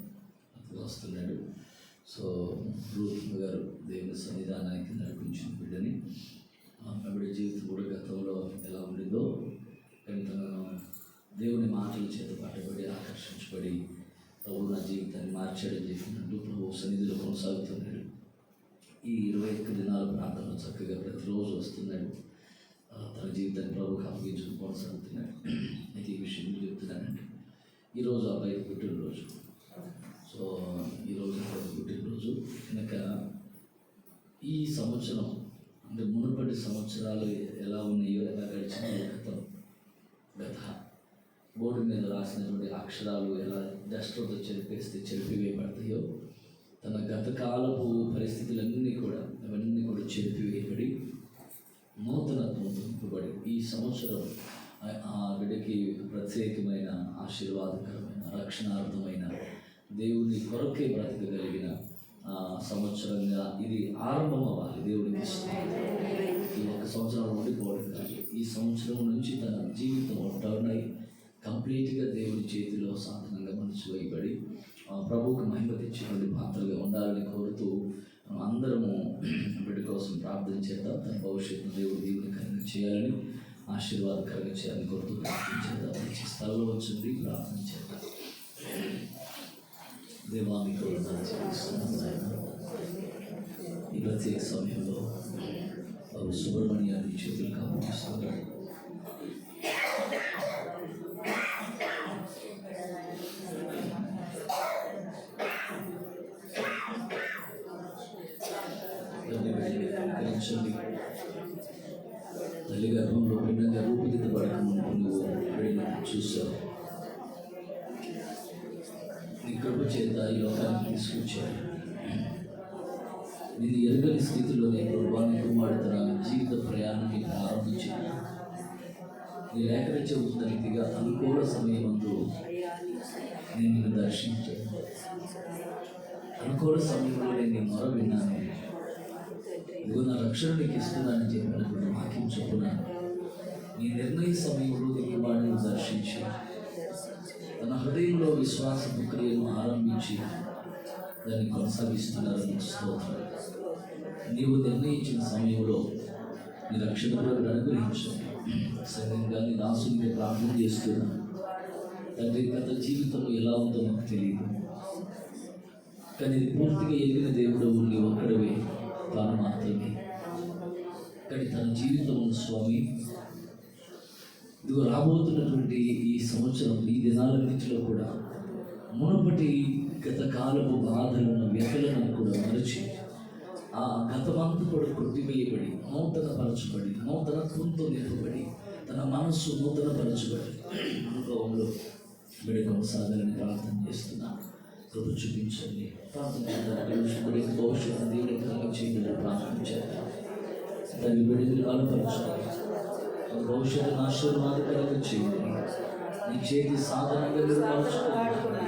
B: వస్తున్నాడు. సో రూత్ గారు దేవుని సన్నిధానానికి నడిపించిన బిడ్డని ఆవిడ జీవితం కూడా గతంలో ఎలా ఉండిందో ఎంతగానో దేవుని మాటల చేత పట్టబడి ఆకర్షించబడి ప్రభు నా జీవితాన్ని మార్చాడని చెప్పినట్టు ప్రభు సన్నిధిలో కొనసాగుతున్నాడు. ఈ 21 దినాల ప్రాంతంలో చక్కగా ప్రతిరోజు వస్తున్నాడు. తన జీవితాన్ని ప్రభుకి అప్పగించుకుని కొనసాగుతున్నాడు. అయితే ఈ విషయం చెప్తున్నానంటే ఈరోజు అబ్బాయి పుట్టినరోజు. సో ఈరోజు పుట్టినరోజు కనుక ఈ సంవత్సరం అంటే మునుపటి సంవత్సరాలు ఎలా ఉన్నాయో, ఎలా గడిచిన గత బోర్డు మీద రాసినటువంటి అక్షరాలు ఎలా డస్టర్తో చెరిపివేయబడతాయో, తన గత కాలపు పరిస్థితులన్నీ కూడా అవన్నీ కూడా చెరిపివేయబడి నూతనత్వం నింపబడి ఈ సంవత్సరం ఆ బిడ్డకి ప్రత్యేకమైన ఆశీర్వాదకరమైన రక్షణార్థమైన దేవుని కొరకే బ్రతకగలిగిన సంవత్సరంగా ఇది ఆరంభం అవ్వాలి. దేవుడికి ఈ 1 సంవత్సరం ఉండిపోవడం కానీ ఈ సంవత్సరం నుంచి తన జీవితం టర్న్ అయ్యి కంప్లీట్గా దేవుడి చేతిలో సాధనంగా మనసు వేయబడి ప్రభువుకు మహిమ తెచ్చేటువంటి పాత్రగా ఉండాలని కోరుతూ అందరము బిడ్డ కోసం ప్రార్థన చేద్దాం. తన భవిష్యత్తు దేవుడు దీవెనకరంగా చేయాలని, ఆశీర్వాదకరంగా చేయాలని కోరుతూ ప్రార్థన చేద్దాం. మంచి స్థలంలో వచ్చింది ప్రార్థన చేద్దాం. దేవానికి ఈ ప్రత్యేక సమయంలో సుబ్రహ్మణ్యాన్ని చేతులు కాపాడుతున్నాడు. తల్లి గర్భంలో భిన్నంగా రూపుదిద్దబడకముందు నువ్వు చూసావు. నీ కృప చేత ఈ లోకానికి తీసుకొచ్చాడు. నేను ఎరుగని స్థితిలోనే ప్రభువాన్ని కుమారుడు తన జీవిత ప్రయాణాన్ని ప్రారంభించాను. నీ లేఖన చెబుతున్న రీతిగా అనుకూల సమయమందు నేను నిన్ను దర్శించాను. అనుకూల సమయంలో నేను నీ మొర విన్నాను. ఇదిగో నా రక్షణ నీకు ఇస్తున్నానని చెప్పినటువంటి వాక్యం చొప్పున నీ నిర్ణయ సమయంలో నీ కుమారుడిని దర్శించి తన హృదయంలో విశ్వాస ప్రక్రియను ఆరంభించి దాన్ని కొనసాగిస్తున్నారని స్తోత్రం. నీవు నిర్ణయించిన సమయంలో నీ రక్షణ ప్రభువును అనుగ్రహించండి. సంఘంగా నీ దాసుని ప్రార్థన చేస్తున్నాను. తండ్రి, గత జీవితం ఎలా ఉందో నాకు తెలియదు, కానీ ఇది పూర్తిగా ఎదిగిన దేవుడు నీ ఒక్కడవే, తాను మాత్రమే. కానీ తన జీవితం స్వామి ఇదిగో రాబోతున్నటువంటి ఈ సంవత్సరం ఈ దినాలన్నింటిలో కూడా మునుపటి గత కాలపు బాధలను వ్యతలను కూడా మరచి ఆ గతమంతా కూడా కొట్టివేయబడి నూతనపరచబడి నూతనత్వంతో నింపబడి తన మనస్సు నూతనపరచబడి అనుభవంలో బిడ్డ కొనసాగాలని ప్రార్థన చేస్తున్నాను. కృప చూపించండి. ప్రార్థన భవిష్యత్తు దేవుడి కలగ చేయడం ప్రార్థించాలి. దాన్ని బిడ్డని బలపరచాలి. భవిష్యత్తును ఆశీర్వాదకరంగా చేయండి. నీ చేతి సాధనంగా నిర్వహించుకోండి.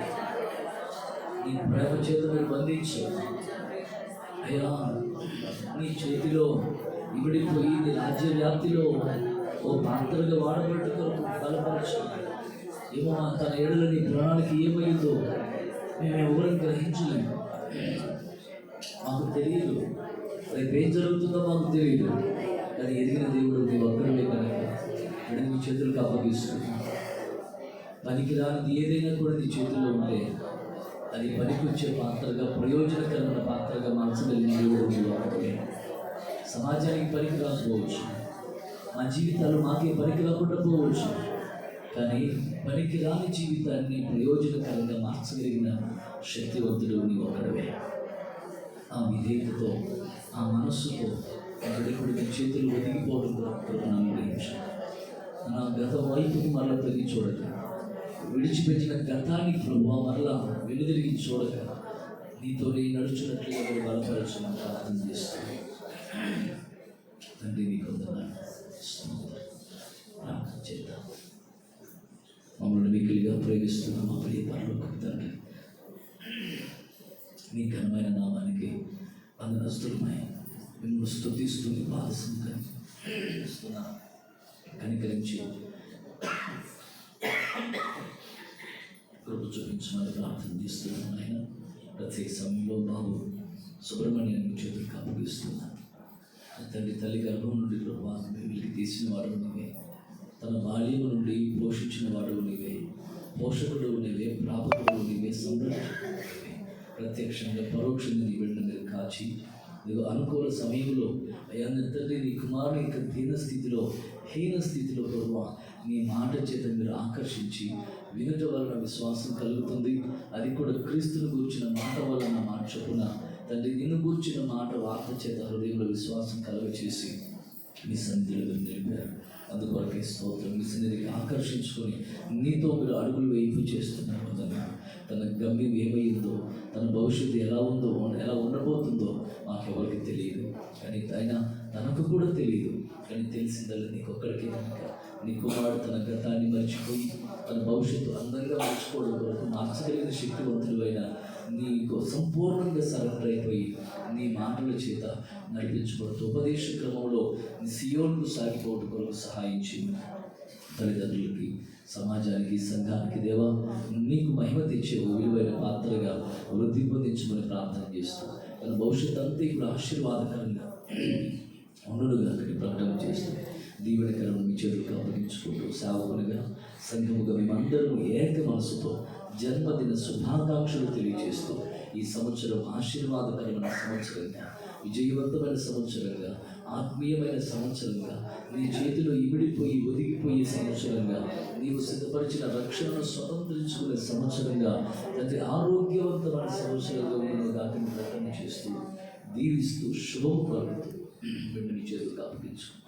B: నీ ప్రేమ చేత మీరు బంధించండి. అయ్యా, నీ చేతిలో ఇవిడిపోయి నీ రాజ్య వ్యాప్తిలో ఓ పాత్రగా వాడబట్టు కొరకు బలపరచండి. ఏమో తన ఏడులో నీ ప్రాణానికి ఏమైందో మేము ఎవరిని గ్రహించలేము. మాకు తెలియదు, రేపు ఏం జరుగుతుందో మాకు తెలియదు. కానీ ఎదిగిన దేవుడు నీ ఒక్కడమే కనుక నీ చేతులకు అప్పగిస్తున్నాను. పనికిరానిది ఏదైనా కూడా నీ చేతుల్లో ఉంటే అది పనికొచ్చే పాత్రగా, ప్రయోజనకరమైన పాత్రగా మార్చగలిగిన దేవుడు నీ ఒక్కడే. సమాజానికి పనికి రాకపోవచ్చు, మా జీవితాలు మాకే పనికి రాకుండా పోవచ్చు, కానీ పనికి రాని జీవితాన్ని ప్రయోజనకరంగా మార్చగలిగిన శక్తివంతుడు నీ ఒక్కడవే. ఆ విధేయతతో, ఆ మనస్సుతో దేవుడి చేతులు ఒదిగిపోవడం కృపను అనుగ్రహించాను. నా గత వైపుకి మరలా తిరిగి చూడక, విడిచిపెట్టిన గతానికి ప్రభువా మరలా వెనుదిరిగి చూడక నీతో నేను నడుచున్నట్లుగా మీరు బలపరచమని ప్రార్థన చేస్తాను. తండ్రి, నీకు వందనాలు. ప్రార్థన చేద్దాం. మమ్మల్ని మిగిలిగా ప్రేమిస్తున్న మా ప్రియ పరలోకపు తండ్రి, నీ ఘనమైన నామానికి వందనస్తులమై మిమ్మల్ని స్తుతిస్తూ బాధస్తున్నా కనికరించి కృప చూపించమని ప్రార్థన చేస్తున్నాను. ఆయన ప్రత్యేక సమయంలో బాబు సుబ్రహ్మణ్యాన్ని చేతులకు అప్పగిస్తున్నాను. తండ్రి, తల్లి గర్భం నుండి ప్రభావం వీళ్ళకి తీసిన వాడు నీవే, తన బాల్యం నుండి పోషించిన వాడు నీవే, పోషకుడు నీవే, ప్రాపకుడు నీవే, సంరక్షకుడు నీవే. ప్రత్యక్షంగా పరోక్షంగా నీ బిడ్డను మీరు కాచి నీవు అనుకూల సమయంలో అయ్యా నా తండ్రి నీ కుమారుని యొక్క హీన స్థితిలో ప్రభువా నీ మాట చేత మీరు ఆకర్షించి వినుట వలన విశ్వాసం కలుగుతుంది. అది కూడా క్రీస్తుని గూర్చిన మాట వలన మాట చొప్పున తండ్రి నిన్ను గూర్చిన మాట వార్త చేత హృదయంలో విశ్వాసం కలుగచేసి మీ సన్నిధిలో మీరు నిలిపారు. అందుకొరకే స్తోత్రం. మీ సన్నిధికి ఆకర్షించుకొని నీతో మీరు అడుగులు వేయింపు చేస్తున్నారు కదన్నా. తన గమ్యం ఏమైందో, తన భవిష్యత్తు ఎలా ఉందో, ఎలా ఉండబోతుందో మాకెవరికి తెలియదు. కానీ ఆయన తనకు కూడా తెలియదు. కానీ తెలిసిందల్లా నీకొక్కడికి కనుక నీ కుమారుడు తన గతాన్ని మర్చిపోయి తన భవిష్యత్తు అందంగా మర్చిపోవడం వరకు మార్చగలిగిన శక్తివంతులు అయిన నీకు సంపూర్ణంగా సరెండర్ అయిపోయి నీ మాటల చేత నడిపించబడుతూ ఉపదేశ క్రమంలో నీ సియోనుకు సాగిపోవడం కొరకు సహాయం చేయమని తల్లిదండ్రులకి, సమాజానికి, సంఘానికి దేవా నీకు మహిమ తెచ్చే విలువైన పాత్రగా వృద్ధి పొందించమని ప్రార్థన చేస్తూ తన భవిష్యత్తు అంతా ఇప్పుడు ఆశీర్వాదకరంగా ఉండుగా ప్రకటన చేస్తూ దీవెనకరం మీ చేతులకు అప్పగించుకుంటూ సేవకునిగా సంఘముగా మేమందరూ ఏక మనసుతో జన్మదిన శుభాకాంక్షలు తెలియజేస్తూ ఈ సంవత్సరం ఆశీర్వాదకరమైన సంవత్సరంగా, విజయవంతమైన సంవత్సరంగా, ఆత్మీయమైన సంవత్సరంగా, నీ చేతిలో ఇమిడిపోయి ఒదిగిపోయే సంవత్సరంగా, నీవు సిద్ధపరిచిన రక్షణను స్వతంత్రించుకునే సంవత్సరంగా, తండ్రి ఆరోగ్యవంతమైన సంవత్సరంగా ఉన్న దాటిని ప్రకటన చేస్తూ దీవిస్తూ శుభం పలుకుతూ నీ చేతులకు అప్పగించుకుంటూ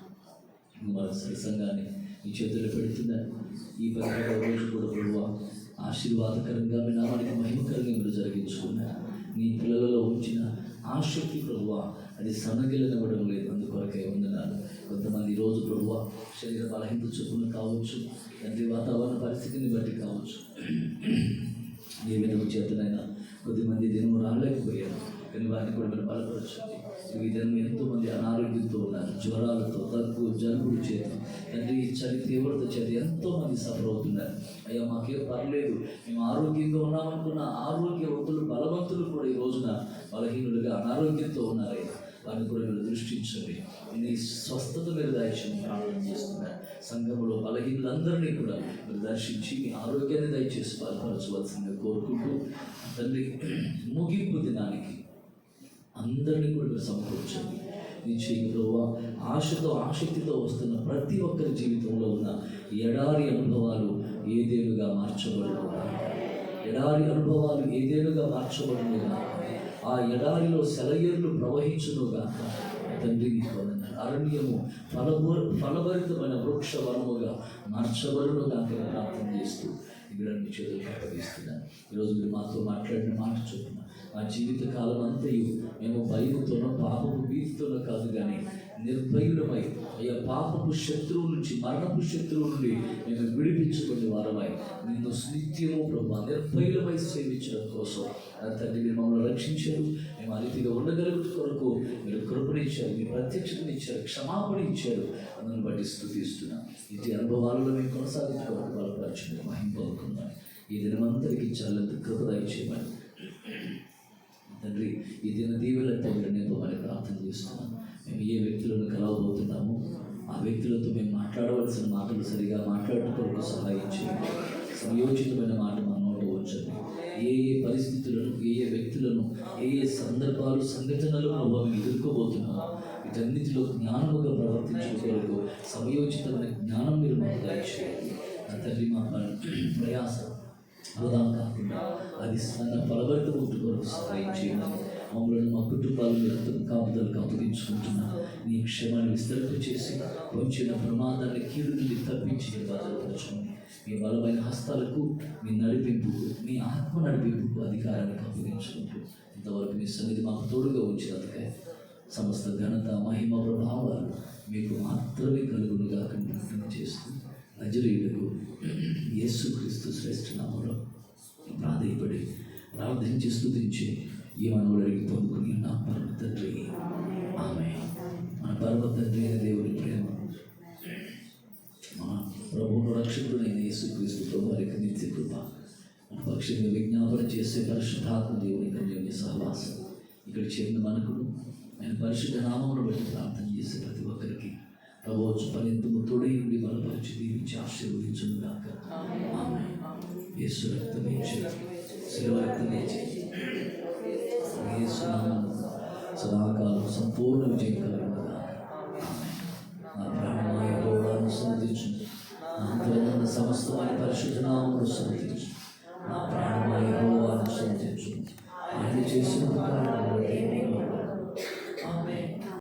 B: మరోసారి సంఘాన్ని నీ చేతుల్లో పెడుతున్నాను. ఈ 11వ రోజు కూడా ప్రభువా ఆశీర్వాదకరంగా మీ నామానికి మహిమకరంగా మీరు జరిగించుకున్నారు. నీ పిల్లలలో ఉంచిన ఆసక్తి ప్రభువా అది సన్నగిల్లనివ్వడం లేదు. అందుకొరకే వందనాలు. కొంతమంది రోజు ప్రభువా శరీర బలహీనత చొప్పున కావచ్చు, తండ్రి వాతావరణ పరిస్థితిని బట్టి కావచ్చు, ఏ విధంగా చేతనైనా కొద్దిమంది దినం రాలేకపోయారు. కానీ వారిని కూడా మీరు బలపరచండి. ఈ విధంగా ఎంతోమంది అనారోగ్యంతో ఉన్నారు, జ్వరాలతో, దగ్గు, జలుబుల చేత, తండ్రి చలి తీవ్రత చేత ఎంతోమంది సఫర్ అవుతున్నారు. అయ్యా మాకేం పర్లేదు, మేము ఆరోగ్యంగా ఉన్నామనుకున్న ఆరోగ్యవంతులు, బలవంతులు కూడా ఈ రోజున బలహీనులుగా అనారోగ్యంతో ఉన్నారయ్యా. వారిని కూడా మీరు దృష్టించండి. నీ స్వస్థత మీరు దయచేసి ప్రార్థన చేస్తున్నారు. సంఘంలో బలహీనులందరినీ కూడా మీరు దర్శించి మీ ఆరోగ్యాన్ని దయచేసి బలపరచవలసిందిగా కోరుకుంటూ తండ్రి ముగింపు దినానికి అందరినీ కూడా మీరు సమకూర్చండి. నీ చేతిలో ఆశతో ఆసక్తితో వస్తున్న ప్రతి ఒక్కరి జీవితంలో ఉన్న ఎడారి అనుభవాలు ఏదేనుగా మార్చబడునుగా, ఎడారి అనుభవాలు ఏదేనుగా మార్చబడునుగా, ఆ ఎడారిలో సెలయేర్లు ప్రవహించునుగా. తండ్రి నీకు వందనాలు. అరణ్యము ఫలభరితమైన వృక్ష వనముగా మార్చబడునుగా ప్రార్థన చేస్తూ ఇక్కడ మీ చేతులకు అప్పగిస్తున్నాను. ఈరోజు మీరు మాతో మాట్లాడిన మాట చొప్పున మా జీవిత కాలం అంతయు మేము భయముతోనో పాపపు భీతితోనో కాదు, కానీ నిర్భయులమై అయ్యా పాపపు శత్రువు నుంచి, మరణపు శత్రువు నుండి మేము విడిపించుకునే వారమై నిన్ను నిత్యము ప్రభు నిర్భయులమై సేవించడం కోసం తండ్రి మీరు మమ్మల్ని రక్షించారు. మేము ఆ రీతిగా ఉండగలుగుట కొరకు మీరు కృపణించారు, మీ ప్రత్యక్షతనిచ్చారు, క్షమాపణ ఇచ్చారు. అందుని బట్టి స్తుతిస్తున్నాం. ఇటు అనుభవాలలో మేము కొనసాగించుకోవడానికి బలపరచండి, మహిమ పొందుకుందాం. ఈ దినమంతరికి చాలా కృప దయచేయమని తండ్రి ఈ దిన దీవెలతో మీరు నింపమని ప్రార్థన చేస్తున్నాం. మేము ఏ వ్యక్తులను కలవబోతున్నామో ఆ వ్యక్తులతో మేము మాట్లాడవలసిన మాటలు సరిగా మాట్లాడటం కొరకు సహాయం చేయండి. సంయోచితమైన మాట మా నోట వచ్చండి. ఏ ఏ పరిస్థితులను, ఏ ఏ వ్యక్తులను, ఏ ఏ సందర్భాలు, సంఘటనలు మేము ఎదుర్కోబోతున్నామో వీటన్నిటిలో జ్ఞానముగా ప్రవర్తించడం కొరకు సమయోచితమైన జ్ఞానం మీరు మాకు దయచేయండి. తండ్రి మా ప్రయాసం వృధా కాకుండా అది సన్న ఫలభరిత ముట్టు కొరకు సహాయం చేయమని మమ్మల్ని, మా కుటుంబాలు మీరు కాపుదలకు అప్పగించుకుంటున్నా. నీ క్షమాన్ని విస్తరింప చేసి వచ్చిన ప్రమాదాన్ని కీడు నుండి తప్పించి భద్రపరచమని మీ బలమైన హస్తాలకు, మీ నడిపింపుకు, మీ ఆత్మ నడిపింపుకు అధికారానికి అప్పగించుకుంటూ ఇంతవరకు మీ సన్నిధి మాకు తోడుగా ఉంచినందుకే సమస్త ఘనత, మహిమ, ప్రభావాలు మీకు మాత్రమే కలుగునుగా కంటిన్యూ చేస్తూ నజరేయులకు యేసుక్రీస్తు శ్రేష్ఠ నామములో ప్రాధేయపడి ప్రార్థించి స్తుతించి ఈ మనవులకి పొందుకుని నా పరమ తండ్రి ఆమేన్. మన పరమ తండ్రి అయిన దేవుని ప్రేమ, మన ప్రభువును రక్షకుడైన యేసుక్రీస్తు ప్రభు వారికి నిత్య కృప, మన పక్షంగా విజ్ఞాపన చేసే పరిశుద్ధాత్మ దేవుని కన్యని సహవాసం ఇక్కడ చేరిన మనకును ఆయన పరిశుద్ధ నామమును బట్టి ప్రార్థన చేసే ప్రతి ఒక్కరికి ప్రభు పర్యంతము తోడై ఉండి బలపరిచి దీవించి ఆశీర్వదించును గాక. ఆమేన్. యేసు రక్తమే, శిలువ రక్తమే, సదాకాలం సంపూర్ణ విజయం కలుగుగా ఆ ప్రాణమాయ గౌరవాన్ని సమర్థించు అంతరంగ సమస్తమైన పరిశుద్ధ నామమును సమర్థించు